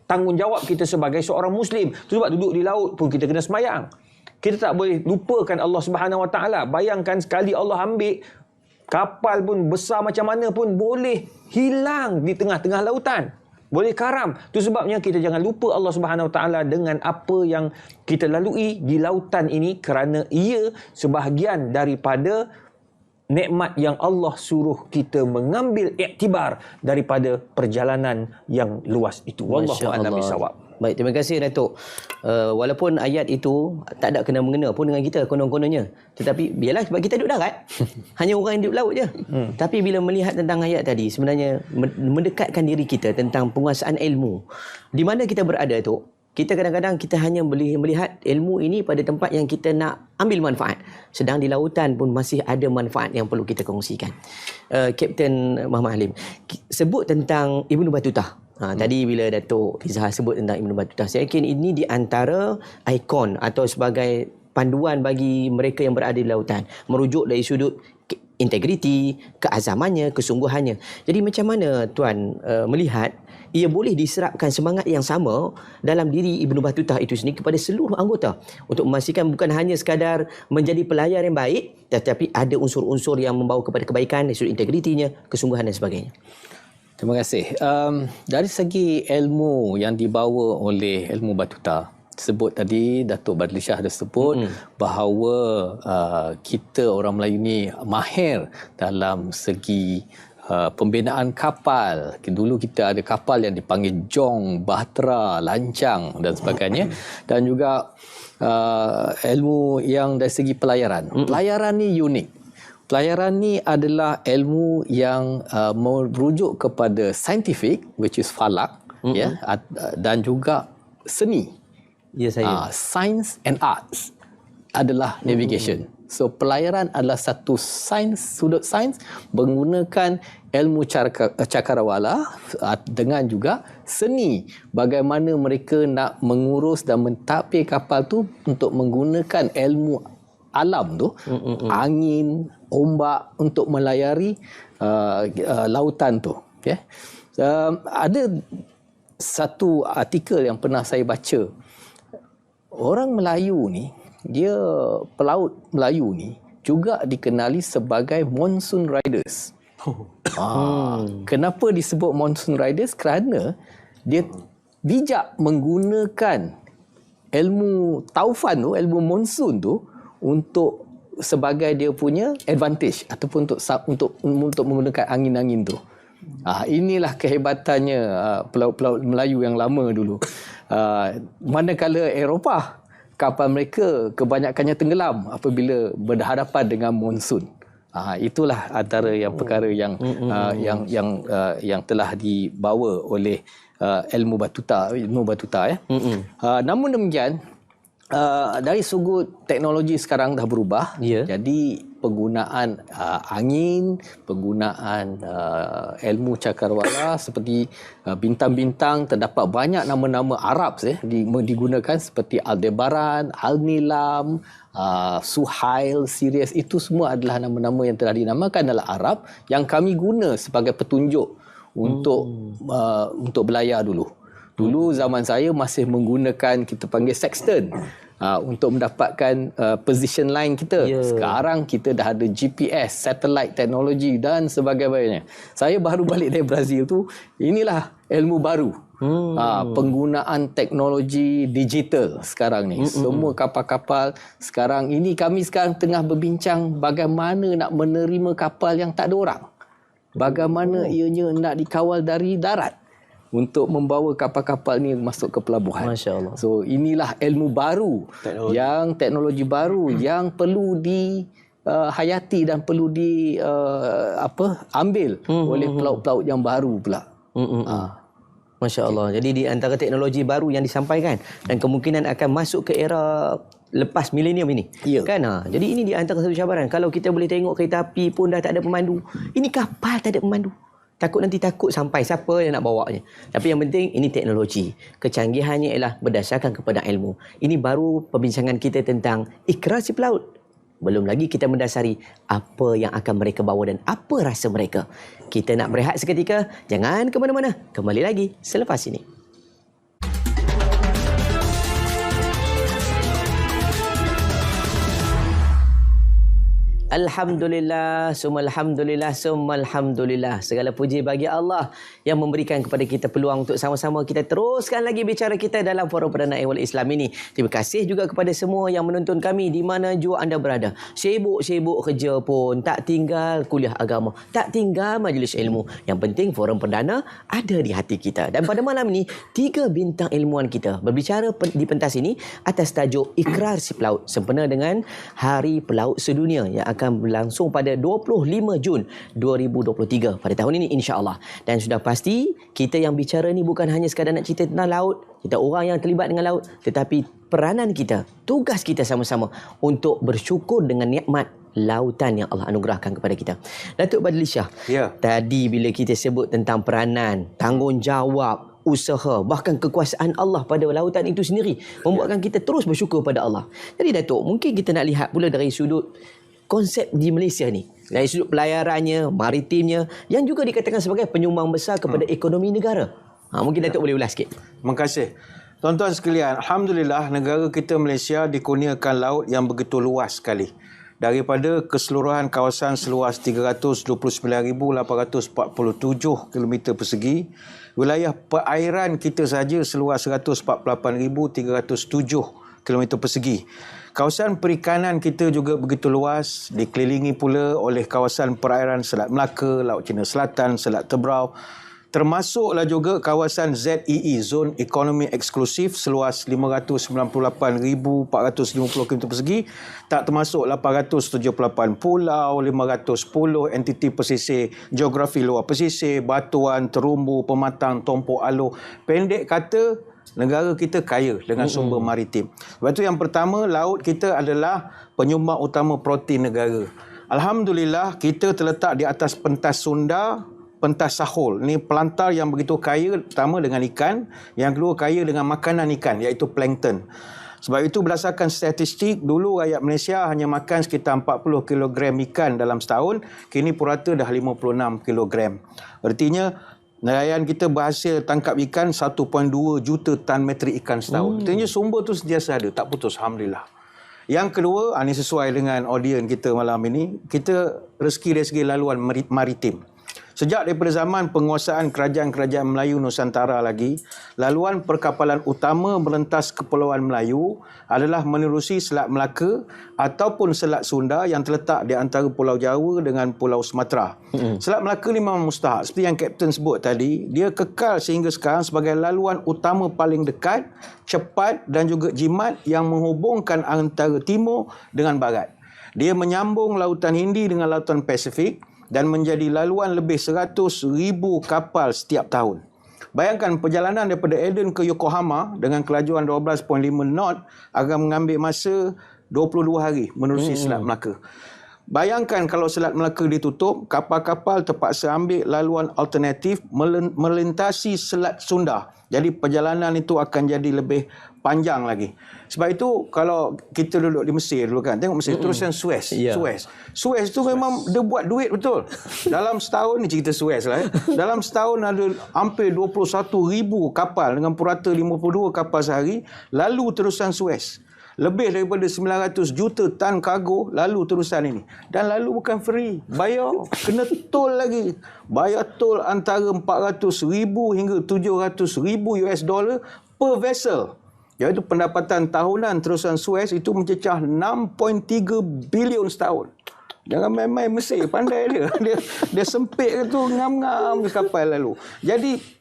tanggungjawab kita sebagai seorang Muslim. Itu sebab duduk di laut pun kita kena semayang. Kita tak boleh lupakan Allah Subhanahu Wa Taala. Bayangkan sekali Allah ambil, kapal pun besar macam mana pun boleh hilang di tengah-tengah lautan. Boleh karam. Itu sebabnya kita jangan lupa Allah Subhanahu Wa Taala dengan apa yang kita lalui di lautan ini, kerana ia sebahagian daripada nikmat yang Allah suruh kita mengambil iktibar daripada perjalanan yang luas itu. Wallahu a'lam bishawab.
Baik, terima kasih Datuk. Walaupun ayat itu tak ada kena mengena pun dengan kita konon-kononnya, tetapi biarlah sebab kita duduk darat. Hanya orang yang duduk laut je. Tapi bila melihat tentang ayat tadi, sebenarnya mendekatkan diri kita tentang penguasaan ilmu. Di mana kita berada tu, kita kadang-kadang kita hanya boleh melihat ilmu ini pada tempat yang kita nak ambil manfaat. Sedang di lautan pun masih ada manfaat yang perlu kita kongsikan. Kapten Muhammad Halim, sebut tentang Ibn Battutah. Tadi bila Datuk Izhar sebut tentang Ibn Battutah, saya yakin ini di antara ikon atau sebagai panduan bagi mereka yang berada di lautan. Merujuk dari sudut integriti, keazamannya, kesungguhannya. Jadi macam mana Tuan melihat ia boleh diserapkan semangat yang sama dalam diri Ibn Battutah itu sendiri kepada seluruh anggota untuk memastikan bukan hanya sekadar menjadi pelayar yang baik, tetapi ada unsur-unsur yang membawa kepada kebaikan dari sudut integritinya, kesungguhan dan sebagainya.
Terima kasih. Dari segi ilmu yang dibawa oleh ilmu Battutah, sebut tadi Datuk Badlishah ada sebut bahawa kita orang Melayu ni mahir dalam segi pembinaan kapal. Dulu kita ada kapal yang dipanggil jong, bahtera, lancang dan sebagainya. Dan juga ilmu yang dari segi pelayaran. Pelayaran ni unik. Pelayaran ni adalah ilmu yang merujuk kepada scientific, which is falak, dan juga seni.
Ya, saya.
Science and arts adalah navigation. So pelayaran adalah satu sudut sains menggunakan ilmu cakrawala dengan juga seni. Bagaimana mereka nak mengurus dan mentadbir kapal tu untuk menggunakan ilmu alam tu, angin, ombak untuk melayari lautan tu. Ada satu artikel yang pernah saya baca. Orang Melayu ni, pelaut Melayu ni juga dikenali sebagai monsoon riders. Kenapa disebut monsoon riders? Kerana dia bijak menggunakan ilmu taufan tu, ilmu monsoon tu untuk sebagai dia punya advantage ataupun untuk menggunakan angin-angin tu. Inilah kehebatannya pelaut-pelaut Melayu yang lama dulu. Manakala Eropah, kapal mereka kebanyakannya tenggelam apabila berhadapan dengan monsun. Itulah antara yang perkara yang telah dibawa oleh ilmu Battutah. Namun demikian, dari sudut teknologi sekarang dah berubah. Jadi penggunaan angin, penggunaan ilmu cakrawala seperti bintang-bintang, terdapat banyak nama-nama Arab digunakan seperti Aldebaran, Al-Nilam, Suhail, Sirius. Itu semua adalah nama-nama yang telah dinamakan adalah Arab yang kami guna sebagai petunjuk untuk belayar dulu. Dulu zaman saya masih menggunakan kita panggil sextant untuk mendapatkan position line kita. Sekarang kita dah ada GPS, satellite teknologi dan sebagainya. Saya baru balik dari Brazil tu, inilah ilmu baru. Penggunaan teknologi digital sekarang ni. Semua kapal-kapal sekarang ini, kami sekarang tengah berbincang bagaimana nak menerima kapal yang tak ada orang. Bagaimana ianya nak dikawal dari darat untuk membawa kapal-kapal ni masuk ke pelabuhan.
Masya Allah.
So inilah ilmu baru, teknologi baru yang perlu hayati dan perlu ambil oleh pelaut-pelaut yang baru pula.
Masya Allah. Jadi di antara teknologi baru yang disampaikan dan kemungkinan akan masuk ke era lepas milenium ini. Kan? Jadi ini di antara satu cabaran. Kalau kita boleh tengok kereta api pun dah tak ada pemandu. Ini kapal tak ada pemandu. Takut sampai siapa yang nak bawanya. Tapi yang penting ini teknologi. Kecanggihannya ialah berdasarkan kepada ilmu. Ini baru perbincangan kita tentang ikrar si pelaut. Belum lagi kita mendasari apa yang akan mereka bawa dan apa rasa mereka. Kita nak berehat seketika. Jangan ke mana-mana. Kembali lagi selepas ini. Alhamdulillah, summa alhamdulillah, summa alhamdulillah. Segala puji bagi Allah yang memberikan kepada kita peluang untuk sama-sama kita teruskan lagi bicara kita dalam Forum Perdana Ehwal Islam ini. Terima kasih juga kepada semua yang menonton kami di mana jua anda berada. Sibuk-sibuk kerja pun, tak tinggal kuliah agama, tak tinggal majlis ilmu. Yang penting Forum Perdana ada di hati kita. Dan pada malam ini, 3 bintang ilmuwan kita berbicara di pentas ini atas tajuk Ikrar si Pelaut sempena dengan Hari Pelaut Sedunia yang akan berlangsung pada 25 Jun 2023 pada tahun ini insya-Allah. Dan sudah pasti kita yang bicara ni bukan hanya sekadar nak cerita tentang laut, kita orang yang terlibat dengan laut, tetapi peranan kita, tugas kita sama-sama untuk bersyukur dengan nikmat lautan yang Allah anugerahkan kepada kita. Datuk Badli Shah, tadi bila kita sebut tentang peranan, tanggungjawab, usaha, bahkan kekuasaan Allah pada lautan itu sendiri membuatkan kita terus bersyukur pada Allah. Jadi Datuk, mungkin kita nak lihat pula dari sudut konsep di Malaysia ni, dari sudut pelayarannya, maritimnya, yang juga dikatakan sebagai penyumbang besar kepada ekonomi negara. Mungkin Datuk boleh ulas sikit.
Terima kasih. Tuan-tuan sekalian, Alhamdulillah negara kita Malaysia dikurniakan laut yang begitu luas sekali. Daripada keseluruhan kawasan seluas 329,847 km persegi, wilayah perairan kita saja seluas 148,307 km persegi. Kawasan perikanan kita juga begitu luas, dikelilingi pula oleh kawasan perairan Selat Melaka, Laut Cina Selatan, Selat Tebrau. Termasuklah juga kawasan ZEE, Zone Ekonomi Eksklusif, seluas 598,450 km persegi. Tak termasuk 878 pulau, 510 entiti pesisir, geografi luar pesisir, batuan, terumbu, pematang, tompok aloh. Pendek kata, negara kita kaya dengan sumber maritim. Sebab itu yang pertama, laut kita adalah penyumbang utama protein negara. Alhamdulillah, kita terletak di atas pentas Sunda, pentas Sahul. Ini pelantar yang begitu kaya, pertama dengan ikan, yang kedua kaya dengan makanan ikan, iaitu plankton. Sebab itu berdasarkan statistik, dulu rakyat Malaysia hanya makan sekitar 40 kg ikan dalam setahun, kini purata dah 56 kg. Artinya, nelayan kita berhasil tangkap ikan 1.2 juta tan metrik ikan setahun. Artinya sumber tu sentiasa ada, tak putus, Alhamdulillah. Yang kedua, ini sesuai dengan audiens kita malam ini, kita rezeki dari segi laluan maritim. Sejak daripada zaman penguasaan kerajaan-kerajaan Melayu Nusantara lagi, laluan perkapalan utama merentas Kepulauan Melayu adalah menerusi Selat Melaka ataupun Selat Sunda yang terletak di antara Pulau Jawa dengan Pulau Sumatera. Selat Melaka ni memang mustahak. Seperti yang Kapten sebut tadi, dia kekal sehingga sekarang sebagai laluan utama paling dekat, cepat dan juga jimat yang menghubungkan antara timur dengan barat. Dia menyambung Lautan Hindi dengan Lautan Pasifik dan menjadi laluan lebih 100,000 kapal setiap tahun. Bayangkan perjalanan daripada Aden ke Yokohama dengan kelajuan 12.5 knot akan mengambil masa 22 hari menerusi Selat Melaka. Bayangkan kalau Selat Melaka ditutup, kapal-kapal terpaksa ambil laluan alternatif melintasi Selat Sunda. Jadi perjalanan itu akan jadi lebih panjang lagi. Sebab itu kalau kita duduk di Mesir dulu kan, tengok Mesir terusan Suez.
Yeah.
Suez tu memang dia buat duit betul. Dalam setahun ni cerita Suez lah. Dalam setahun ada hampir 21,000 kapal dengan purata 52 kapal sehari lalu terusan Suez. Lebih daripada 900 juta tan kargo lalu terusan ini. Dan lalu bukan free. Bayar. Kena tol lagi. Bayar tol antara 400,000 hingga 700,000 US dollar per vessel. Iaitu pendapatan tahunan terusan Suez itu mencecah 6.3 bilion setahun. Jangan main-main Mesir. Pandai dia. Dia sempit tu ngam-ngam kapal lalu. Jadi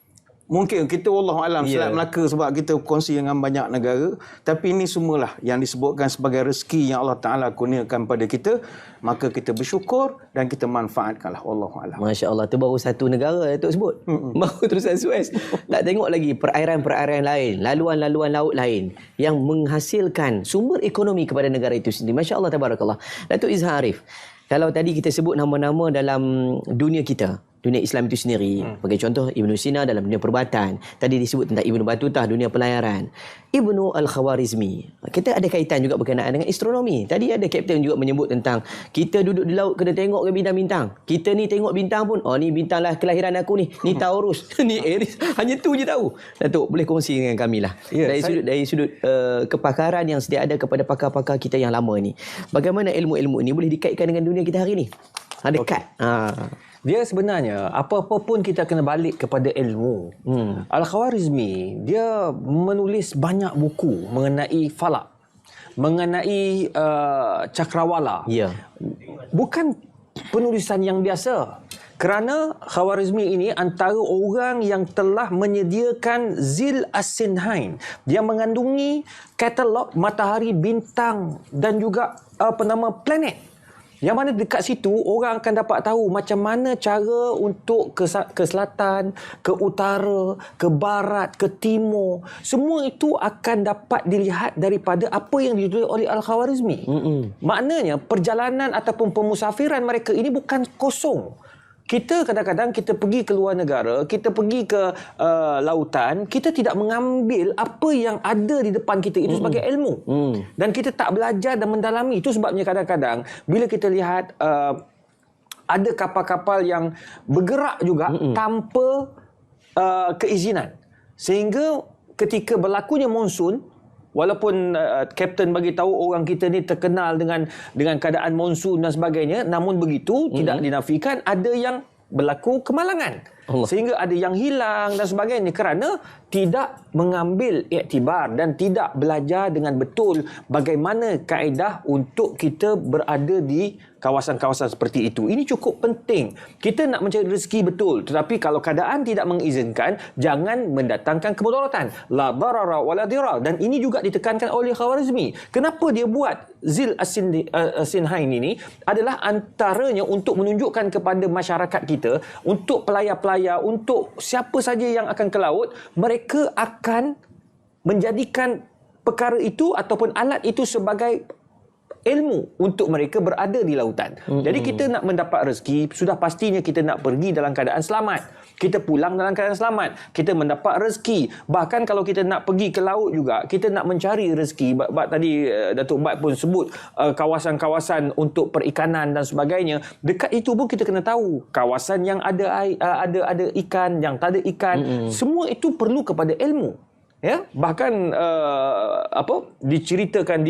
mungkin kita wallahualam Selat Melaka sebab kita kongsi dengan banyak negara, tapi ini semualah yang disebutkan sebagai rezeki yang Allah Taala kurniakan pada kita, maka kita bersyukur dan kita manfaatkanlah, wallahualam.
Masya-Allah, tu baru satu negara Datuk sebut. Baru terusan Suez. Tak tengok lagi perairan-perairan lain, laluan-laluan laut lain yang menghasilkan sumber ekonomi kepada negara itu sendiri. Masya-Allah, tabarakallah. Datuk Izhar Arif, kalau tadi kita sebut nama-nama dalam dunia kita, dunia Islam itu sendiri. Sebagai contoh, Ibn Sina dalam dunia perubatan. Tadi disebut tentang Ibn Battuta, dunia pelayaran. Ibnu Al-Khawarizmi. Kita ada kaitan juga berkenaan dengan astronomi. Tadi ada kapten juga menyebut tentang kita duduk di laut kena tengok ke bintang-bintang. Kita ni tengok bintang pun, oh ni bintang lah kelahiran aku ni. Ni Taurus, ni Aries. Hanya tu je tahu. Datuk, boleh kongsi dengan kami lah. Dari sudut kepakaran yang sedia ada kepada pakar-pakar kita yang lama ni. Bagaimana ilmu-ilmu ini boleh dikaitkan dengan dunia kita hari ni? Dekat.
Dia sebenarnya apa-apa pun kita kena balik kepada ilmu. Al-Khawarizmi dia menulis banyak buku mengenai falak, mengenai cakrawala. Bukan penulisan yang biasa. Kerana Khawarizmi ini antara orang yang telah menyediakan Zil As-Sinhain. Dia mengandungi katalog matahari, bintang dan juga planet. Yang mana dekat situ orang akan dapat tahu macam mana cara untuk ke selatan, ke utara, ke barat, ke timur. Semua itu akan dapat dilihat daripada apa yang ditulis oleh Al-Khawarizmi. Maknanya perjalanan ataupun pemusafiran mereka ini bukan kosong. Kita kadang-kadang kita pergi ke luar negara, kita pergi ke lautan, kita tidak mengambil apa yang ada di depan kita itu sebagai ilmu. Dan kita tak belajar dan mendalami. Itu sebabnya kadang-kadang bila kita lihat ada kapal-kapal yang bergerak juga tanpa keizinan. Sehingga ketika berlakunya monsun, walaupun kapten bagi tahu orang kita ni terkenal dengan keadaan monsun dan sebagainya, namun begitu tidak dinafikan ada yang berlaku kemalangan. Sehingga ada yang hilang dan sebagainya kerana tidak mengambil iktibar dan tidak belajar dengan betul bagaimana kaedah untuk kita berada di kawasan-kawasan seperti itu. Ini cukup penting. Kita nak mencari rezeki betul, tetapi kalau keadaan tidak mengizinkan, jangan mendatangkan kemudaratan. La darara wala dirar. Dan ini juga ditekankan oleh Khawarizmi. Kenapa dia buat Zil As-Sinhain ini adalah antaranya untuk menunjukkan kepada masyarakat kita, untuk pelayar-pelayar, untuk siapa saja yang akan ke laut, mereka akan menjadikan perkara itu ataupun alat itu sebagai ilmu untuk mereka berada di lautan. Jadi kita nak mendapat rezeki, sudah pastinya kita nak pergi dalam keadaan selamat. Kita pulang dalam keadaan selamat. Kita mendapat rezeki. Bahkan kalau kita nak pergi ke laut juga, kita nak mencari rezeki. Tadi Datuk Bat pun sebut kawasan-kawasan untuk perikanan dan sebagainya. Dekat itu pun kita kena tahu kawasan yang ada ikan, yang tak ada ikan. Semua itu perlu kepada ilmu. Ya, bahkan diceritakan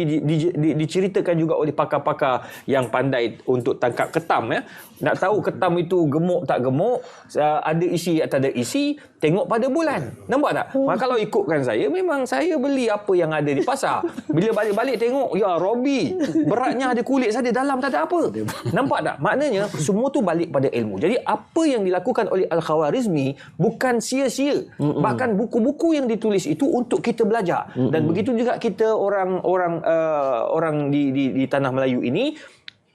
juga oleh pakar-pakar yang pandai untuk tangkap ketam, ya. Nak tahu ketam itu gemuk tak gemuk, ada isi atau ada isi, tengok pada bulan. Nampak tak? Maka kalau ikutkan saya, memang saya beli apa yang ada di pasar. Bila balik-balik tengok, ya Robi, beratnya ada kulit saja, dalam tak ada apa. Nampak tak? Maknanya semua tu balik pada ilmu. Jadi apa yang dilakukan oleh Al-Khawarizmi bukan sia-sia. Bahkan buku-buku yang ditulis itu untuk kita belajar. Dan begitu juga kita orang di tanah Melayu ini,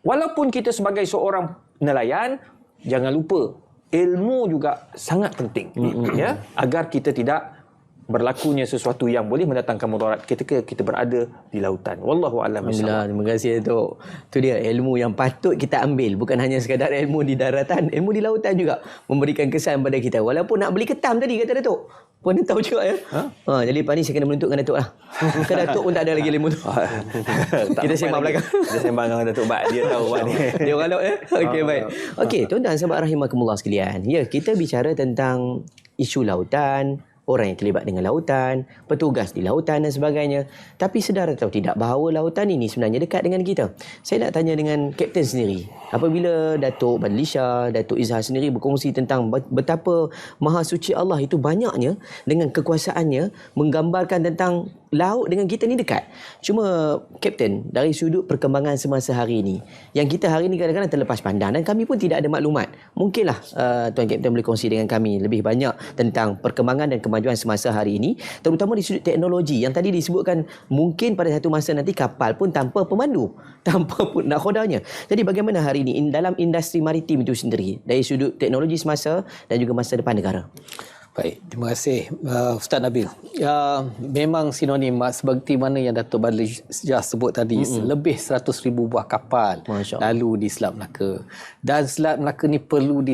walaupun kita sebagai seorang nelayan, jangan lupa ilmu juga sangat penting, ya, agar kita tidak berlakunya sesuatu yang boleh mendatangkan mudarat ketika kita berada di lautan. Wallahu a'lam bishawab.
Alhamdulillah, terima kasih Datuk. Itu dia ilmu yang patut kita ambil, bukan hanya sekadar ilmu di daratan, ilmu di lautan juga memberikan kesan pada kita. Walaupun nak beli ketam tadi kata Datuk, pun tahu juga ya. Jadi lepas ni saya kena menuntukkan Datuk lah. Bukan Datuk pun tak ada lagi ilmu tu. Kita sembang belakang.
Kita sembang dengan Datuk Bat, dia tahu Bat ni.
Dia orang laut ya. Okey, baik. Okey, tuan-tuan sahabat rahimakumullah sekalian. Ya, kita bicara tentang isu lautan, orang yang terlibat dengan lautan, petugas di lautan dan sebagainya. Tapi sedar atau tidak bahawa lautan ini sebenarnya dekat dengan kita. Saya nak tanya dengan Kapten sendiri. Apabila Datuk Badlisha, Datuk Izhar sendiri berkongsi tentang betapa maha suci Allah itu banyaknya dengan kekuasaannya menggambarkan tentang laut dengan kita ni dekat. Cuma Kapten, dari sudut perkembangan semasa hari ini, yang kita hari ini kadang-kadang terlepas pandang dan kami pun tidak ada maklumat. Mungkinlah Tuan Kapten boleh kongsi dengan kami lebih banyak tentang perkembangan dan kemajuan semasa hari ini, terutama di sudut teknologi yang tadi disebutkan mungkin pada satu masa nanti kapal pun tanpa pemandu, tanpa pun nakhodanya. Jadi bagaimana hari ini dalam industri maritim itu sendiri dari sudut teknologi semasa dan juga masa depan negara?
Baik, terima kasih Ustaz Nabil. Memang sinonim seperti mana yang Datuk Badlisha sebut tadi, lebih 100,000 buah kapal lalu di Selat Melaka. Dan Selat Melaka ni perlu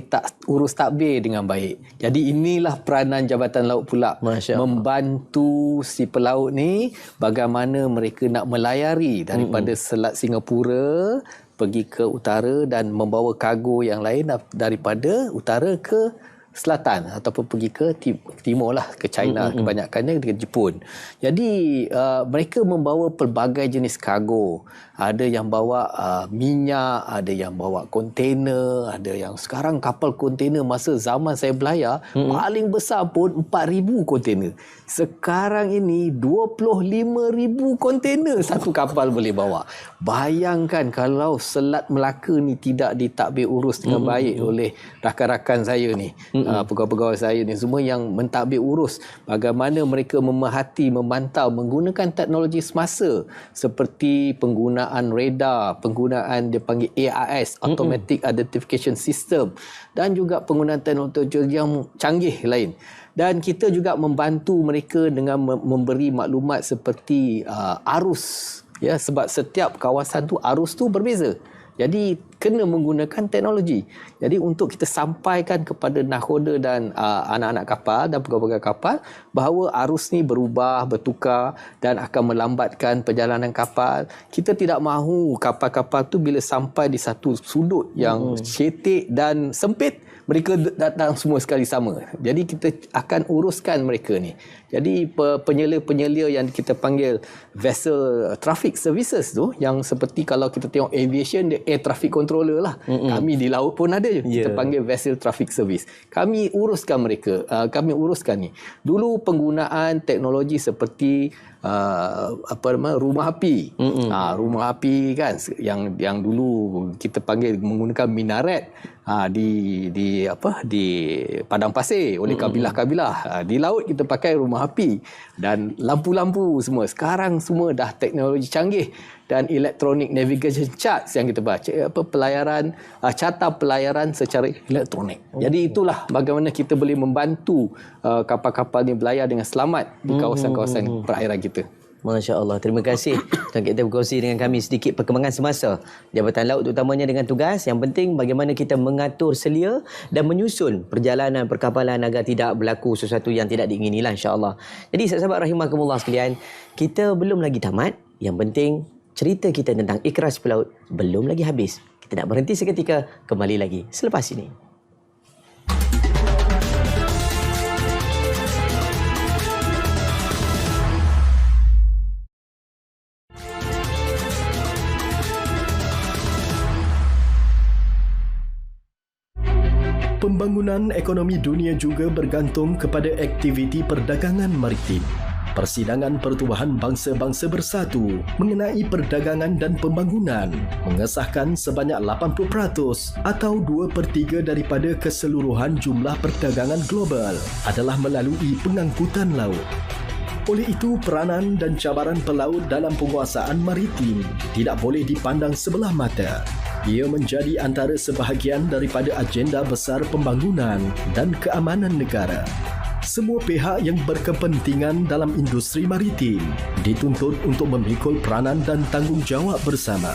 urus takbir dengan baik. Jadi inilah peranan Jabatan Laut pula, membantu si pelaut ni bagaimana mereka nak melayari daripada Selat Singapura pergi ke utara dan membawa kargo yang lain daripada utara ke selatan ataupun pergi ke timur lah, ke China, kebanyakannya ke Jepun. Jadi mereka membawa pelbagai jenis kargo. Ada yang bawa minyak, ada yang bawa kontainer, ada yang sekarang kapal kontainer masa zaman saya belayar paling besar pun 4,000 kontainer. Sekarang ini 25,000 kontainer satu kapal boleh bawa. Bayangkan kalau Selat Melaka ni tidak ditadbir urus dengan baik oleh rakan-rakan saya ni, pegawai-pegawai saya ni semua yang mentadbir urus, bagaimana mereka memerhati, memantau menggunakan teknologi semasa seperti penggunaan radar, penggunaan dia panggil AIS, Automatic Identification System, dan juga penggunaan teknologi yang canggih lain. Dan kita juga membantu mereka dengan memberi maklumat seperti arus, ya, sebab setiap kawasan tu arus tu berbeza. Jadi kena menggunakan teknologi. Jadi untuk kita sampaikan kepada nakhoda dan anak-anak kapal dan pegawai-pegawai kapal bahawa arus ni berubah, bertukar dan akan melambatkan perjalanan kapal. Kita tidak mahu kapal-kapal tu bila sampai di satu sudut yang cetek dan sempit, mereka datang semua sekali sama. Jadi kita akan uruskan mereka ni. Jadi penyelia-penyelia yang kita panggil vessel traffic services tu, yang seperti kalau kita tengok aviation, dia air traffic controller lah. Kami di laut pun ada je. Kita panggil vessel traffic service. Kami uruskan mereka. Kami uruskan ni. Dulu penggunaan teknologi seperti rumah api. Rumah api kan yang dulu kita panggil menggunakan minaret di padang pasir oleh kabilah-kabilah. Di laut kita pakai rumah api dan lampu-lampu semua. Sekarang semua dah teknologi canggih dan electronic navigation charts yang kita baca, pelayaran, carta pelayaran secara elektronik. Jadi itulah bagaimana kita boleh membantu kapal-kapal ni berlayar dengan selamat di kawasan-kawasan perairan kita.
Masya Allah. Terima kasih Tuan Kapten berkongsi dengan kami sedikit perkembangan semasa Jabatan Laut, terutamanya dengan tugas. Yang penting bagaimana kita mengatur selia dan menyusun perjalanan perkapalan agar tidak berlaku sesuatu yang tidak diingini lah, insya-Allah. Jadi sahabat rahimakumullah sekalian, kita belum lagi tamat. Yang penting cerita kita tentang Ikhras Pelaut belum lagi habis. Kita nak berhenti seketika, kembali lagi selepas ini.
Pembangunan ekonomi dunia juga bergantung kepada aktiviti perdagangan maritim. Persidangan Pertubuhan Bangsa-Bangsa Bersatu mengenai perdagangan dan pembangunan mengesahkan sebanyak 80% atau 2/3 daripada keseluruhan jumlah perdagangan global adalah melalui pengangkutan laut. Oleh itu, peranan dan cabaran pelaut dalam penguasaan maritim tidak boleh dipandang sebelah mata. Ia menjadi antara sebahagian daripada agenda besar pembangunan dan keamanan negara. semua pihak yang berkepentingan dalam industri maritim dituntut untuk memikul peranan dan tanggungjawab bersama.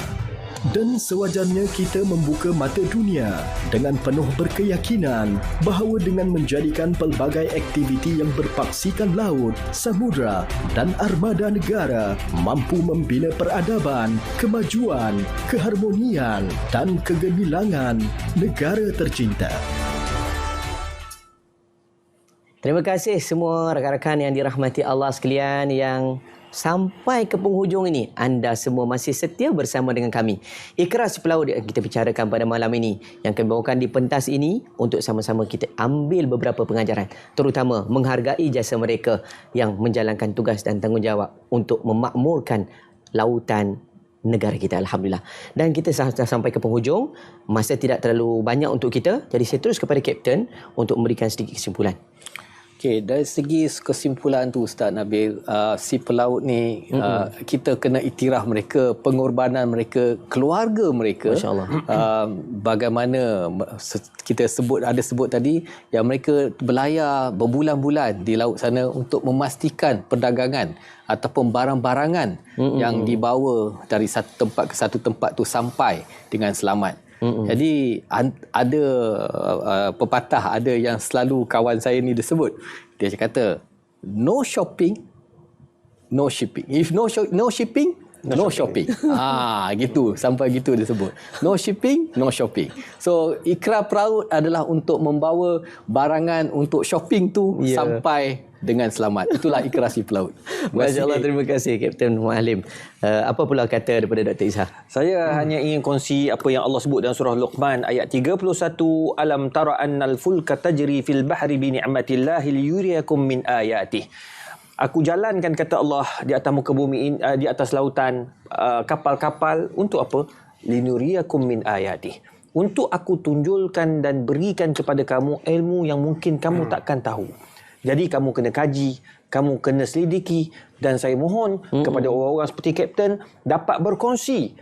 Dan sewajarnya kita membuka mata dunia dengan penuh berkeyakinan bahawa dengan menjadikan pelbagai aktiviti yang berpaksikan laut, samudra dan armada negara mampu membina peradaban, kemajuan, keharmonian dan kegemilangan negara tercinta.
Terima kasih semua rakan-rakan yang dirahmati Allah sekalian yang sampai ke penghujung ini. Anda semua masih setia bersama dengan kami. Ikrar Si Pelaut yang kita bicarakan pada malam ini, yang kami bawakan di pentas ini untuk sama-sama kita ambil beberapa pengajaran, terutama menghargai jasa mereka yang menjalankan tugas dan tanggungjawab untuk memakmurkan lautan negara kita. Alhamdulillah. Dan kita dah sampai ke penghujung. Masa tidak terlalu banyak untuk kita. Jadi saya terus kepada Kapten untuk memberikan sedikit kesimpulan.
Okey, dari segi kesimpulan tu Ustaz Nabil, si pelaut ni kita kena iktiraf mereka, pengorbanan mereka, keluarga mereka.
Masya-Allah.
Bagaimana kita ada sebut tadi yang mereka berlayar berbulan-bulan di laut sana untuk memastikan perdagangan ataupun barang-barangan yang dibawa dari satu tempat ke satu tempat tu sampai dengan selamat. Jadi ada pepatah, ada yang selalu kawan saya ni disebut. Dia kata, no shopping, no shipping. If no shipping, no shopping. Gitu. Sampai gitu dia sebut. No shipping, no shopping. So, ikrar pelaut adalah untuk membawa barangan untuk shopping tu sampai dengan selamat. Itulah ikrar si pelaut.
Masya Allah, terima kasih Kapten Muhalim. Apa pula kata daripada Dr. Izhar?
Saya hanya ingin kongsi apa yang Allah sebut dalam surah Luqman ayat 31, alam tara annal fulka tajri fil bahri bi ni'matillahi liyuriyakum min ayatih. Aku jalankan, kata Allah, di atas muka bumi, di atas lautan, kapal-kapal untuk apa? Linuriyakum min ayatih. Untuk aku tunjulkan dan berikan kepada kamu ilmu yang mungkin kamu takkan tahu. Jadi kamu kena kaji, kamu kena selidiki, dan saya mohon kepada orang-orang seperti Kapten dapat berkongsi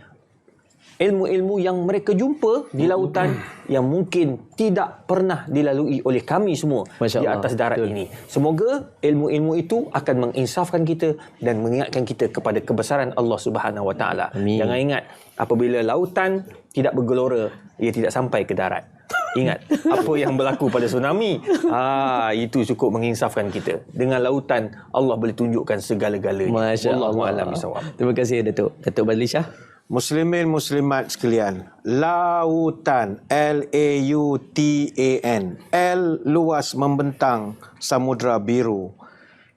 ilmu-ilmu yang mereka jumpa di lautan yang mungkin tidak pernah dilalui oleh kami semua di atas darat ini. Semoga ilmu-ilmu itu akan menginsafkan kita dan mengingatkan kita kepada kebesaran Allah Subhanahu Wa Taala. Jangan ingat, apabila lautan tidak bergelora, ia tidak sampai ke darat. Ingat apa yang berlaku pada tsunami. Itu cukup menginsafkan kita. Dengan lautan Allah boleh tunjukkan segala-galanya.
Wallahu a'lam bishawab. Terima kasih Datuk Badli Shah.
Muslimin muslimat sekalian, lautan, L-A-U-T-A-N, L luas membentang samudra biru,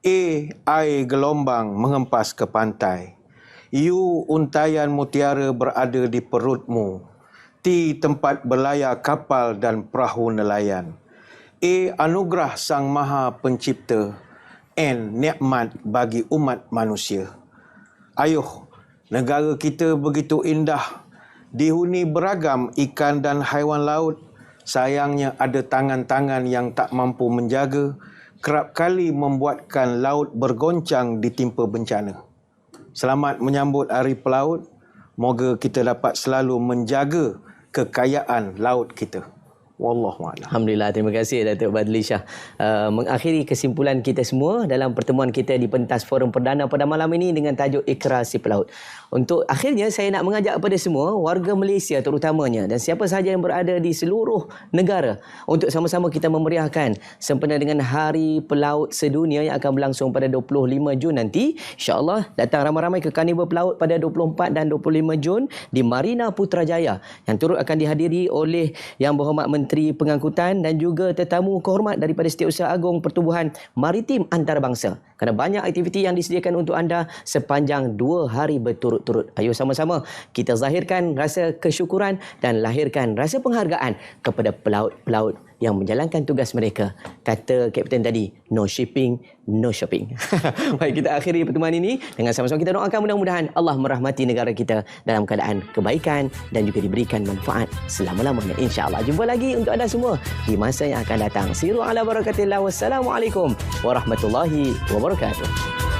A air gelombang menghempas ke pantai, U untaian mutiara berada di perutmu, T tempat berlayar kapal dan perahu nelayan, A anugerah Sang Maha Pencipta, N nikmat bagi umat manusia. Ayuh, negara kita begitu indah, dihuni beragam ikan dan haiwan laut. Sayangnya ada tangan-tangan yang tak mampu menjaga, kerap kali membuatkan laut bergoncang ditimpa bencana. Selamat menyambut Hari Pelaut. Moga kita dapat selalu menjaga kekayaan laut kita. Wallahualam.
Alhamdulillah, terima kasih Datuk Badli Shah. Mengakhiri kesimpulan kita semua dalam pertemuan kita di pentas forum perdana pada malam ini dengan tajuk Ikrar Si Pelaut. Untuk akhirnya saya nak mengajak kepada semua warga Malaysia terutamanya dan siapa sahaja yang berada di seluruh negara untuk sama-sama kita memeriahkan sempena dengan Hari Pelaut Sedunia yang akan berlangsung pada 25 Jun nanti. InsyaAllah datang ramai-ramai ke Karnival Pelaut pada 24 dan 25 Jun di Marina Putrajaya yang turut akan dihadiri oleh Yang Berhormat Menteri Pengangkutan dan juga tetamu kehormat daripada Setiausaha Agung Pertubuhan Maritim Antarabangsa. Kerana banyak aktiviti yang disediakan untuk anda sepanjang 2 hari berturut-turut. Ayo sama-sama kita zahirkan rasa kesyukuran dan lahirkan rasa penghargaan kepada pelaut-pelaut yang menjalankan tugas mereka. Kata Kapten tadi, no shipping, no shopping. Baik, kita akhiri pertemuan ini dengan sama-sama kita doakan mudah-mudahan Allah merahmati negara kita dalam keadaan kebaikan dan juga diberikan manfaat selama-lamanya, insya-Allah. Jumpa lagi untuk anda semua di masa yang akan datang. Siru ala barakatillah. Wassalamualaikum warahmatullahi wabarakatuh.